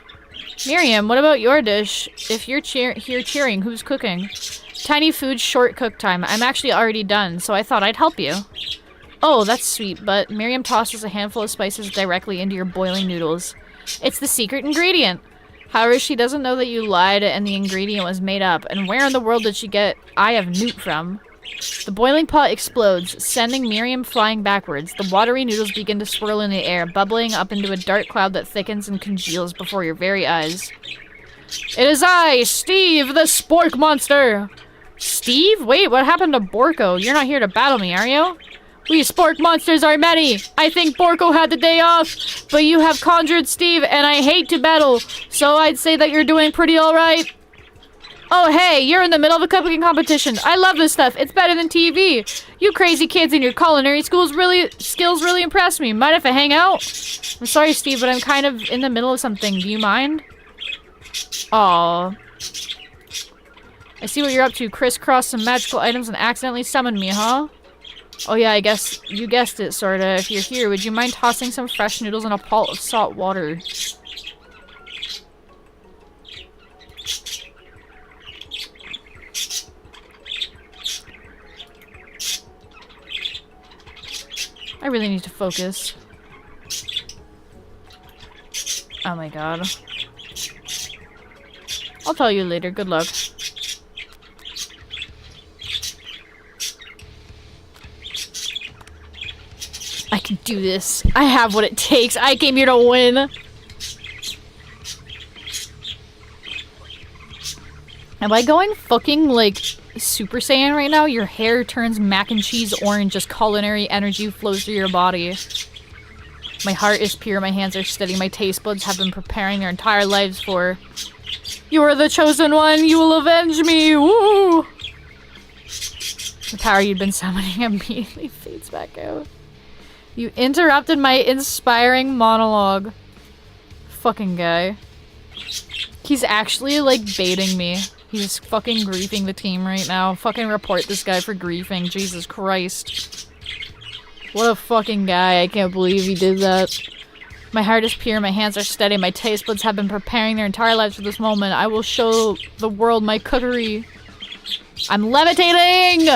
Miriam, what about your dish? If you're here cheering, who's cooking? Tiny food, short cook time. I'm actually already done, so I thought I'd help you. Oh, that's sweet, but Miriam tosses a handful of spices directly into your boiling noodles. It's the secret ingredient. However, she doesn't know that you lied and the ingredient was made up, and where in the world did she get Eye of Newt from? The boiling pot explodes, sending Miriam flying backwards. The watery noodles begin to swirl in the air, bubbling up into a dark cloud that thickens and congeals before your very eyes. It is I, Steve, the spork monster! Steve? Wait, what happened to Borko? You're not here to battle me, are you? We spork monsters are many! I think Borko had the day off, but you have conjured Steve, and I hate to battle, so I'd say that you're doing pretty alright. Oh hey, you're in the middle of a cooking competition. I love this stuff. It's better than TV. You crazy kids in your culinary skills really impress me. Mind if I hang out? I'm sorry, Steve, but I'm kind of in the middle of something. Do you mind? Aw. I see what you're up to. Crisscross some magical items and accidentally summoned me, huh? Oh yeah, I guess you guessed it, sorta. If you're here, would you mind tossing some fresh noodles in a pot of salt water? I really need to focus. Oh my god. I'll tell you later. Good luck. I can do this. I have what it takes. I came here to win. Am I going fucking, like, Super Saiyan right now? Your hair turns mac and cheese orange as culinary energy flows through your body. My heart is pure, my hands are steady, my taste buds have been preparing their entire lives for. You are the chosen one, you will avenge me, woo! The power you'd been summoning immediately fades back out. You interrupted my inspiring monologue. Fucking guy. He's actually, like, baiting me. He's fucking griefing the team right now. Fucking report this guy for griefing. Jesus Christ. What a fucking guy. I can't believe he did that. My heart is pure, my hands are steady, my taste buds have been preparing their entire lives for this moment. I will show the world my cookery. I'm levitating!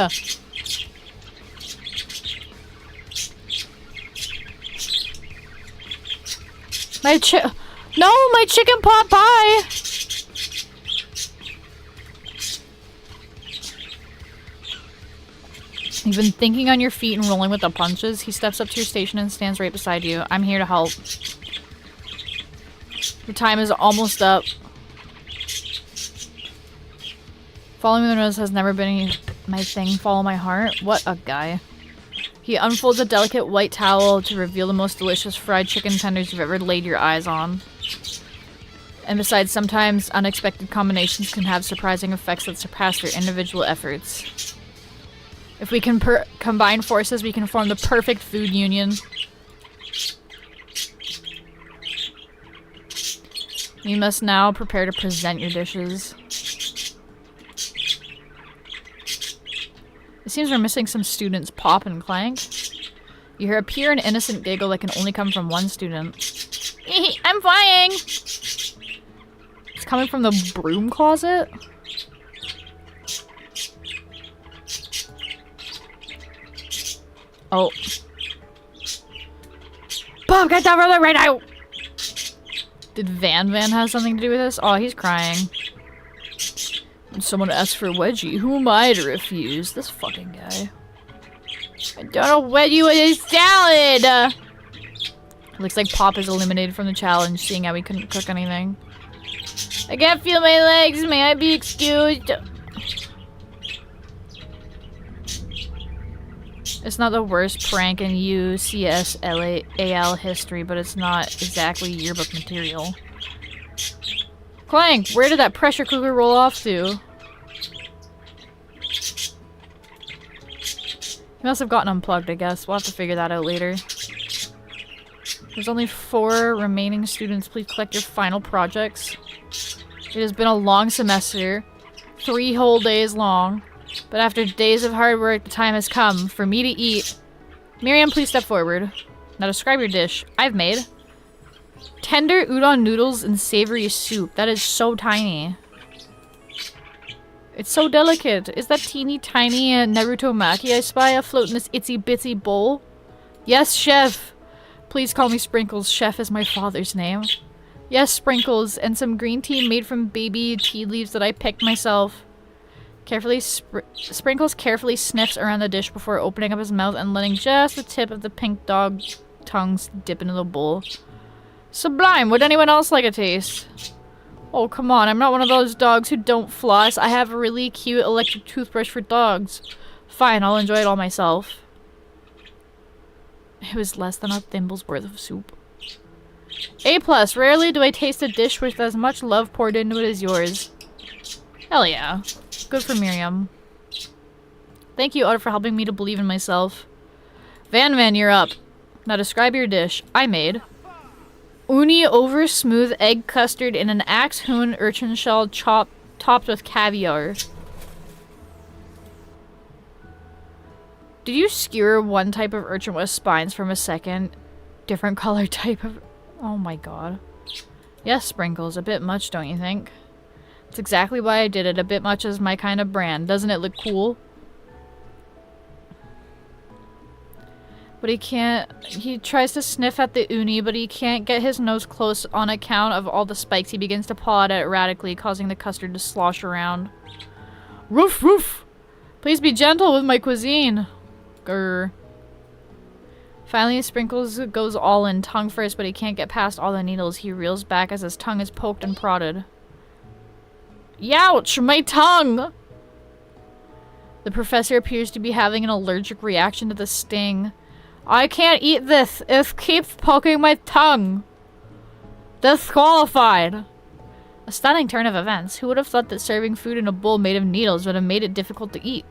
My chicken pot pie! You've been thinking on your feet and rolling with the punches. He steps up to your station and stands right beside you. I'm here to help. The time is almost up. Following the nose has never been my thing. Follow my heart. What a guy. He unfolds a delicate white towel to reveal the most delicious fried chicken tenders you've ever laid your eyes on. And besides, sometimes unexpected combinations can have surprising effects that surpass their individual efforts. If we can combine forces, we can form the perfect food union. You must now prepare to present your dishes. It seems we're missing some students. Pop and Clank. You hear a pure and innocent giggle that can only come from one student. I'm flying! It's coming from the broom closet? Oh. Bob, get down from right now! Did Van have something to do with this? Oh, he's crying. When someone asks for a wedgie, who am I to refuse? This fucking guy. I don't wed you with his salad! Looks like Pop is eliminated from the challenge, seeing how he couldn't cook anything. I can't feel my legs, may I be excused? It's not the worst prank in UCSLAL history, but it's not exactly yearbook material. Clank, where did that pressure cooker roll off to? He must have gotten unplugged, I guess. We'll have to figure that out later. There's only 4 remaining students. Please collect your final projects. It has been a long semester. 3 whole days long. But after days of hard work, the time has come for me to eat. Miriam, please step forward. Now describe your dish. I've made. Tender udon noodles and savory soup. That is so tiny. It's so delicate. Is that teeny tiny Naruto Maki I spy afloat in this itsy bitsy bowl? Yes, chef. Please call me Sprinkles. Chef is my father's name. Yes, Sprinkles. And some green tea made from baby tea leaves that I picked myself. Sprinkles carefully sniffs around the dish before opening up his mouth and letting just the tip of the pink dog tongues dip into the bowl. Sublime! Would anyone else like a taste? Oh, come on. I'm not one of those dogs who don't floss. I have a really cute electric toothbrush for dogs. Fine, I'll enjoy it all myself. It was less than a thimble's worth of soup. A+. Rarely do I taste a dish with as much love poured into it as yours. Hell yeah. Good for Miriam. Thank you, Otter, for helping me to believe in myself. Van, you're up. Now describe your dish. I made uni over smooth egg custard in an axe hoon urchin shell topped with caviar. Did you skewer one type of urchin with spines from a second different color type of... Oh my god. Yes, Sprinkles. A bit much, don't you think? That's exactly why I did it. A bit much is my kind of brand. Doesn't it look cool? But he can't... He tries to sniff at the uni, but he can't get his nose close on account of all the spikes. He begins to paw at it erratically, causing the custard to slosh around. Roof, roof! Please be gentle with my cuisine. Grr. Finally, Sprinkles goes all in, tongue first, but he can't get past all the needles. He reels back as his tongue is poked and prodded. Youch! My tongue! The professor appears to be having an allergic reaction to the sting. I can't eat this. It keeps poking my tongue. Disqualified. A stunning turn of events. Who would have thought that serving food in a bowl made of needles would have made it difficult to eat?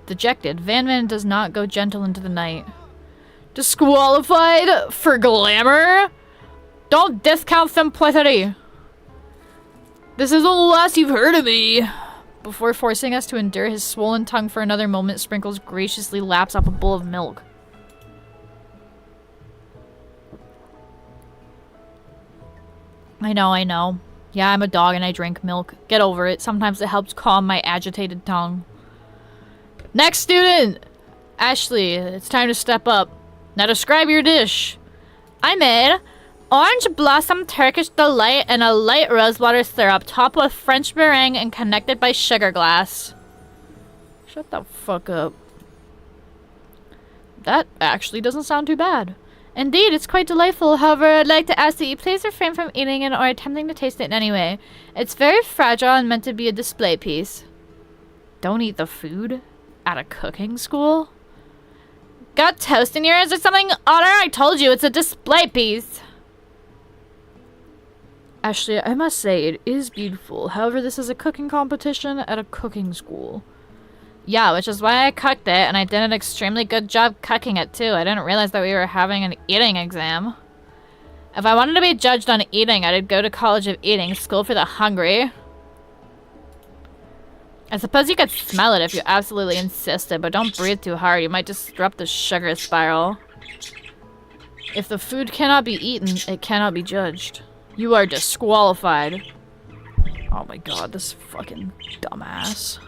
Dejected, Van does not go gentle into the night. Disqualified for glamour? Don't discount simplicity. This is the last you've heard of me. Before forcing us to endure his swollen tongue for another moment, Sprinkles graciously laps up a bowl of milk. I know. Yeah, I'm a dog and I drink milk. Get over it. Sometimes it helps calm my agitated tongue. Next student! Ashley, it's time to step up. Now describe your dish. I made orange blossom Turkish delight and a light rosewater syrup topped with French meringue and connected by sugar glass. Shut the fuck up. That actually doesn't sound too bad. Indeed, it's quite delightful. However, I'd like to ask that you please refrain from eating it or attempting to taste it in any way. It's very fragile and meant to be a display piece. Don't eat the food? At a cooking school? Got toast in yours or something? Otter, I told you, it's a display piece. Ashley, I must say, it is beautiful. However, this is a cooking competition at a cooking school. Yeah, which is why I cooked it, and I did an extremely good job cooking it, too. I didn't realize that we were having an eating exam. If I wanted to be judged on eating, I'd go to College of Eating, School for the Hungry. I suppose you could smell it if you absolutely insisted, but don't breathe too hard. You might disrupt the sugar spiral. If the food cannot be eaten, it cannot be judged. You are disqualified. Oh my god, this fucking dumbass.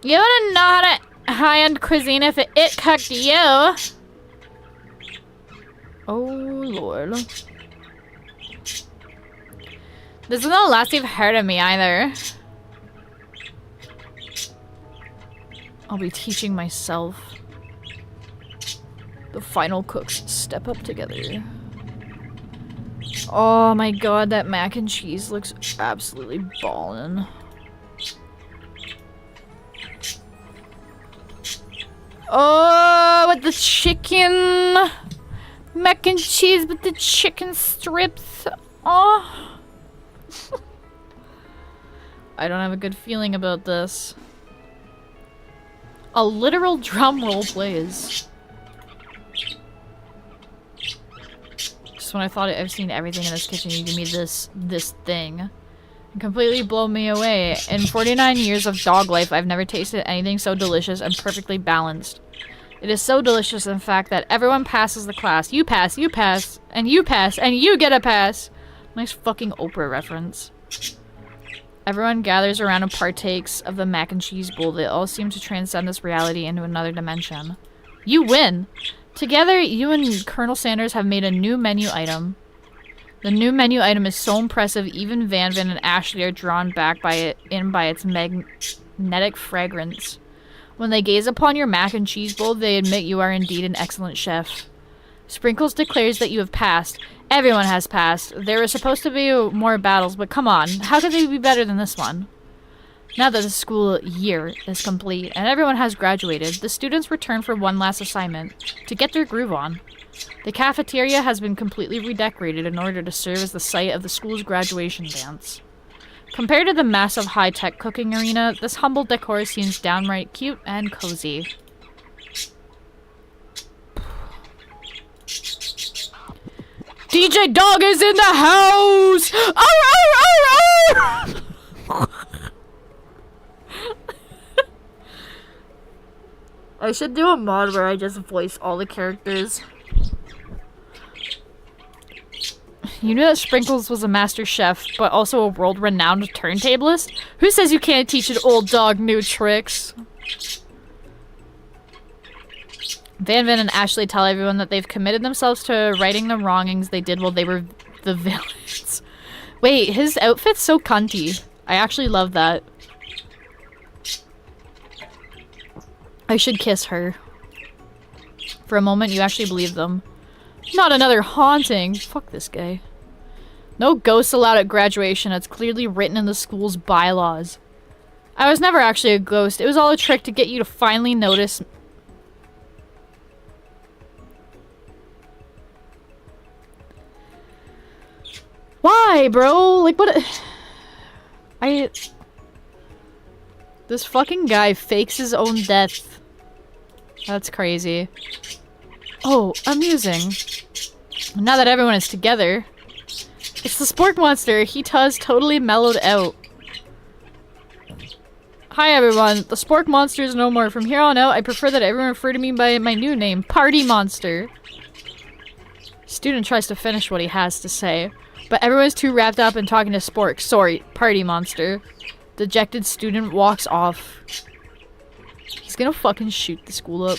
You wouldn't know how to high-end cuisine if it cooked you. Oh lord. This isn't the last you've heard of me either. I'll be teaching myself. The final cooks step up together. Oh my god, that mac and cheese looks absolutely ballin'. Oh, with the chicken. Mac and cheese with the chicken strips. Oh. I don't have a good feeling about this. A literal drum roll plays. Just when I thought I've seen everything in this kitchen, you give me this thing. And completely blow me away. In 49 years of dog life, I've never tasted anything so delicious and perfectly balanced. It is so delicious, in fact, that everyone passes the class. You pass, and you pass, and you get a pass. Nice fucking Oprah reference. Everyone gathers around and partakes of the mac and cheese bowl. They all seem to transcend this reality into another dimension. You win! Together, you and Colonel Sanders have made a new menu item. The new menu item is so impressive, even Van Van and Ashley are drawn back by its magnetic fragrance. When they gaze upon your mac and cheese bowl, they admit you are indeed an excellent chef. Sprinkles declares that you have passed. Everyone has passed. There were supposed to be more battles, but come on, how could they be better than this one? Now that the school year is complete and everyone has graduated, the students return for one last assignment, to get their groove on. The cafeteria has been completely redecorated in order to serve as the site of the school's graduation dance. Compared to the massive high-tech cooking arena, this humble decor seems downright cute and cozy. DJ Dog is in the house! I should do a mod where I just voice all the characters. You knew that Sprinkles was a master chef, but also a world-renowned turntablist? Who says you can't teach an old dog new tricks? Van Van and Ashley tell everyone that they've committed themselves to righting the wrongings they did while they were the villains. Wait, his outfit's so cunty. I actually love that. I should kiss her. For a moment, you actually believe them. Not another haunting. Fuck this guy. No ghosts allowed at graduation. It's clearly written in the school's bylaws. I was never actually a ghost. It was all a trick to get you to finally notice. Why, bro? Like, what? This fucking guy fakes his own death. That's crazy. Oh, amusing. Now that everyone is together. It's the Spork Monster. He has totally mellowed out. Hi everyone, the Spork Monster is no more. From here on out, I prefer that everyone refer to me by my new name, Party Monster. Student tries to finish what he has to say, but everyone's too wrapped up in talking to Spork. Sorry, Party Monster. Dejected student walks off. He's gonna fucking shoot the school up.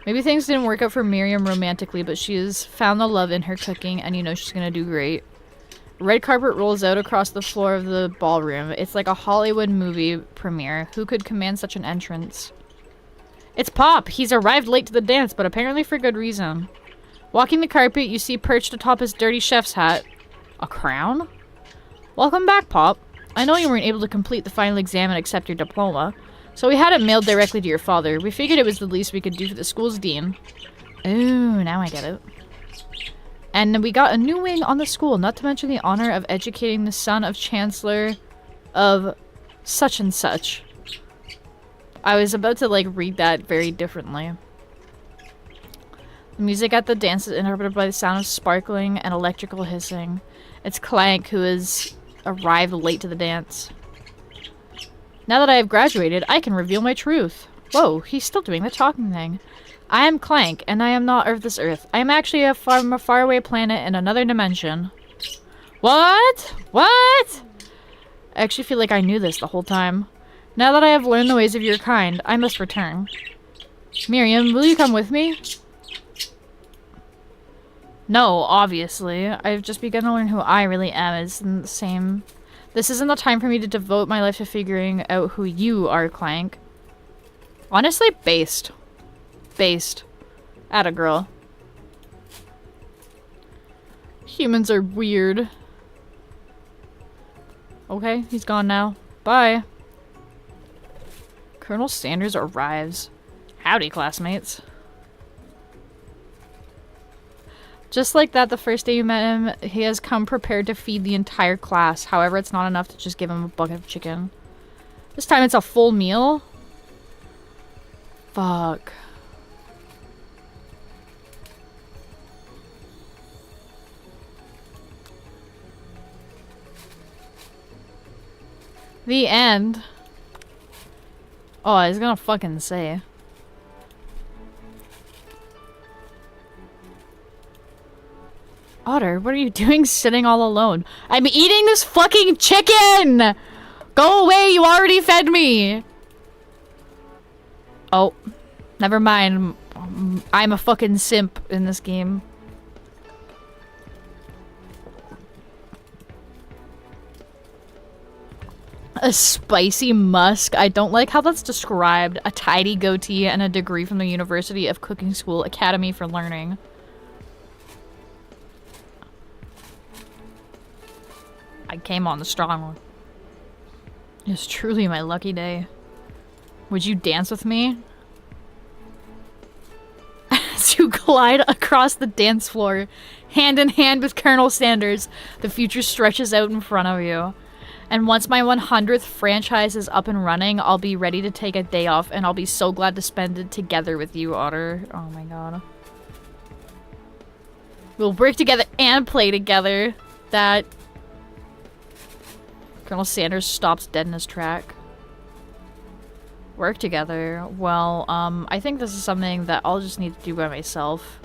Maybe things didn't work out for Miriam romantically, but she has found the love in her cooking, and you know she's gonna do great. Red carpet rolls out across the floor of the ballroom. It's like a Hollywood movie premiere. Who could command such an entrance? It's Pop! He's arrived late to the dance, but apparently for good reason. Walking the carpet, you see perched atop his dirty chef's hat. A crown? Welcome back, Pop. I know you weren't able to complete the final exam and accept your diploma, so we had it mailed directly to your father. We figured it was the least we could do for the school's dean. Ooh, now I get it. And we got a new wing on the school, not to mention the honor of educating the son of Chancellor of such and such. I was about to, like, read that very differently. The music at the dance is interpreted by the sound of sparkling and electrical hissing. It's Clank who has arrived late to the dance. Now that I have graduated, I can reveal my truth. Whoa, he's still doing the talking thing. I am Clank, and I am not of this earth. I am actually from a faraway planet in another dimension. What? What? I actually feel like I knew this the whole time. Now that I have learned the ways of your kind, I must return. Miriam, will you come with me? No, obviously. I've just begun to learn who I really am. Isn't the same. This isn't the time for me to devote my life to figuring out who you are, Clank. Honestly, based. Based. Atta girl. Humans are weird. Okay, he's gone now. Bye. Colonel Sanders arrives. Howdy, classmates. Just like that, the first day you met him, he has come prepared to feed the entire class. However, it's not enough to just give him a bucket of chicken. This time it's a full meal? Fuck. The end. Oh, I was gonna fucking say. Otter, what are you doing sitting all alone? I'm eating this fucking chicken! Go away, you already fed me! Oh, never mind. I'm a fucking simp in this game. A spicy musk. I don't like how that's described. A tidy goatee and a degree from the University of Cooking School Academy for Learning. I came on the strong one. It's truly my lucky day. Would you dance with me? As you glide across the dance floor, hand in hand with Colonel Sanders, the future stretches out in front of you. And once my 100th franchise is up and running, I'll be ready to take a day off, and I'll be so glad to spend it together with you, Otter. Oh my god. We'll work together and play together. That... Colonel Sanders stops dead in his track. Work together. Well, I think this is something that I'll just need to do by myself.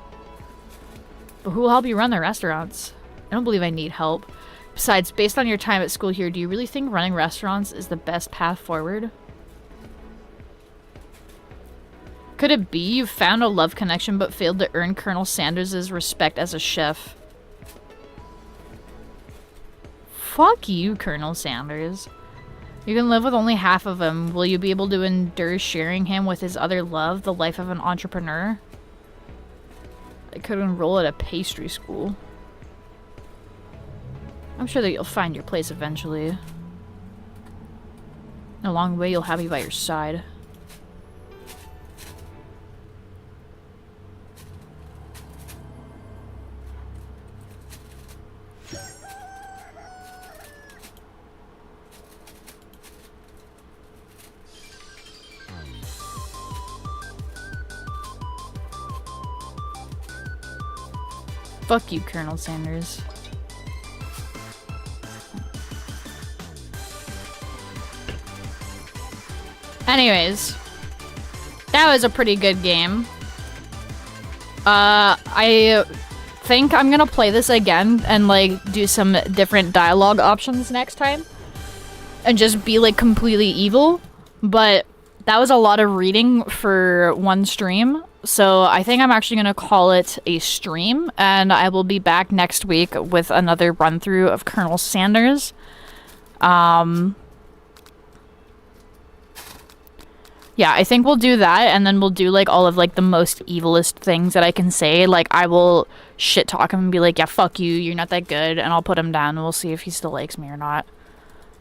But who will help you run the restaurants? I don't believe I need help. Besides, based on your time at school here, do you really think running restaurants is the best path forward? Could it be you found a love connection but failed to earn Colonel Sanders' respect as a chef? Fuck you, Colonel Sanders. You can live with only half of him. Will you be able to endure sharing him with his other love, the life of an entrepreneur? I could enroll at a pastry school. I'm sure that you'll find your place eventually. Along the way, you'll have me by your side. Fuck you, Colonel Sanders. Anyways, that was a pretty good game. I think I'm gonna play this again and like do some different dialogue options next time and just be like completely evil, but that was a lot of reading for one stream, so I think I'm actually gonna call it a stream, and I will be back next week with another run through of Colonel Sanders. Yeah, I think we'll do that, and then we'll do, like, all of, like, the most evilest things that I can say. Like, I will shit talk him and be like, yeah, fuck you, you're not that good, and I'll put him down, and we'll see if he still likes me or not.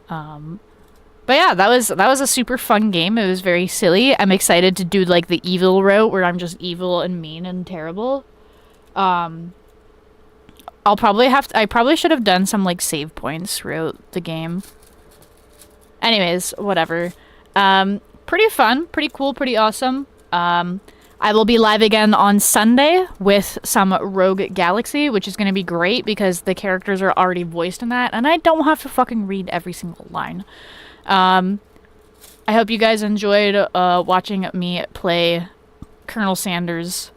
But yeah, that was a super fun game. It was very silly. I'm excited to do, like, the evil route, where I'm just evil and mean and terrible. I probably should have done some, like, save points throughout the game. Anyways, whatever. Pretty fun, pretty cool, pretty awesome. I will be live again on Sunday with some Rogue Galaxy, which is going to be great because the characters are already voiced in that, and I don't have to fucking read every single line. I hope you guys enjoyed watching me play Colonel Sanders,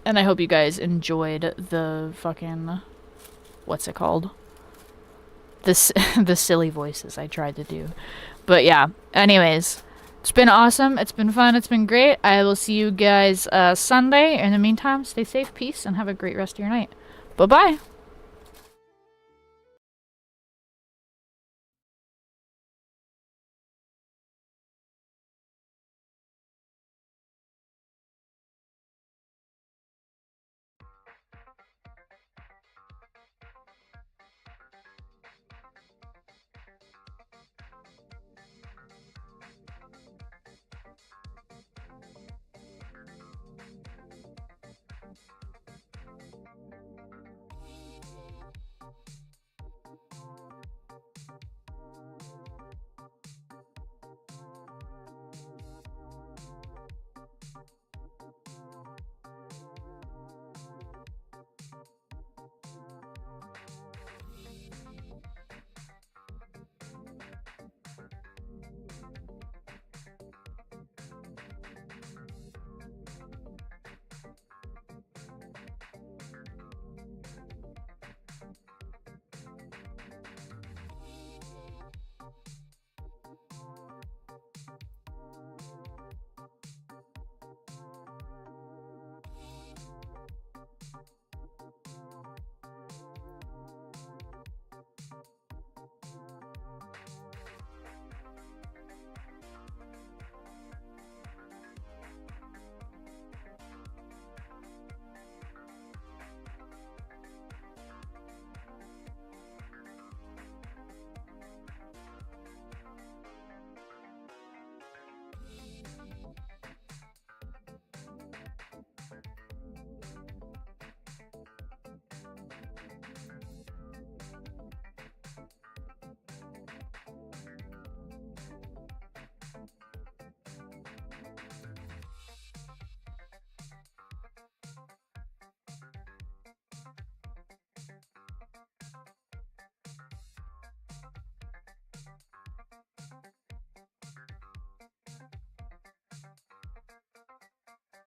and I hope you guys enjoyed the fucking... what's it called? The silly voices I tried to do. But yeah, anyways, it's been awesome, it's been fun, it's been great. I will see you guys Sunday. In the meantime, stay safe, peace, and have a great rest of your night. Bye-bye!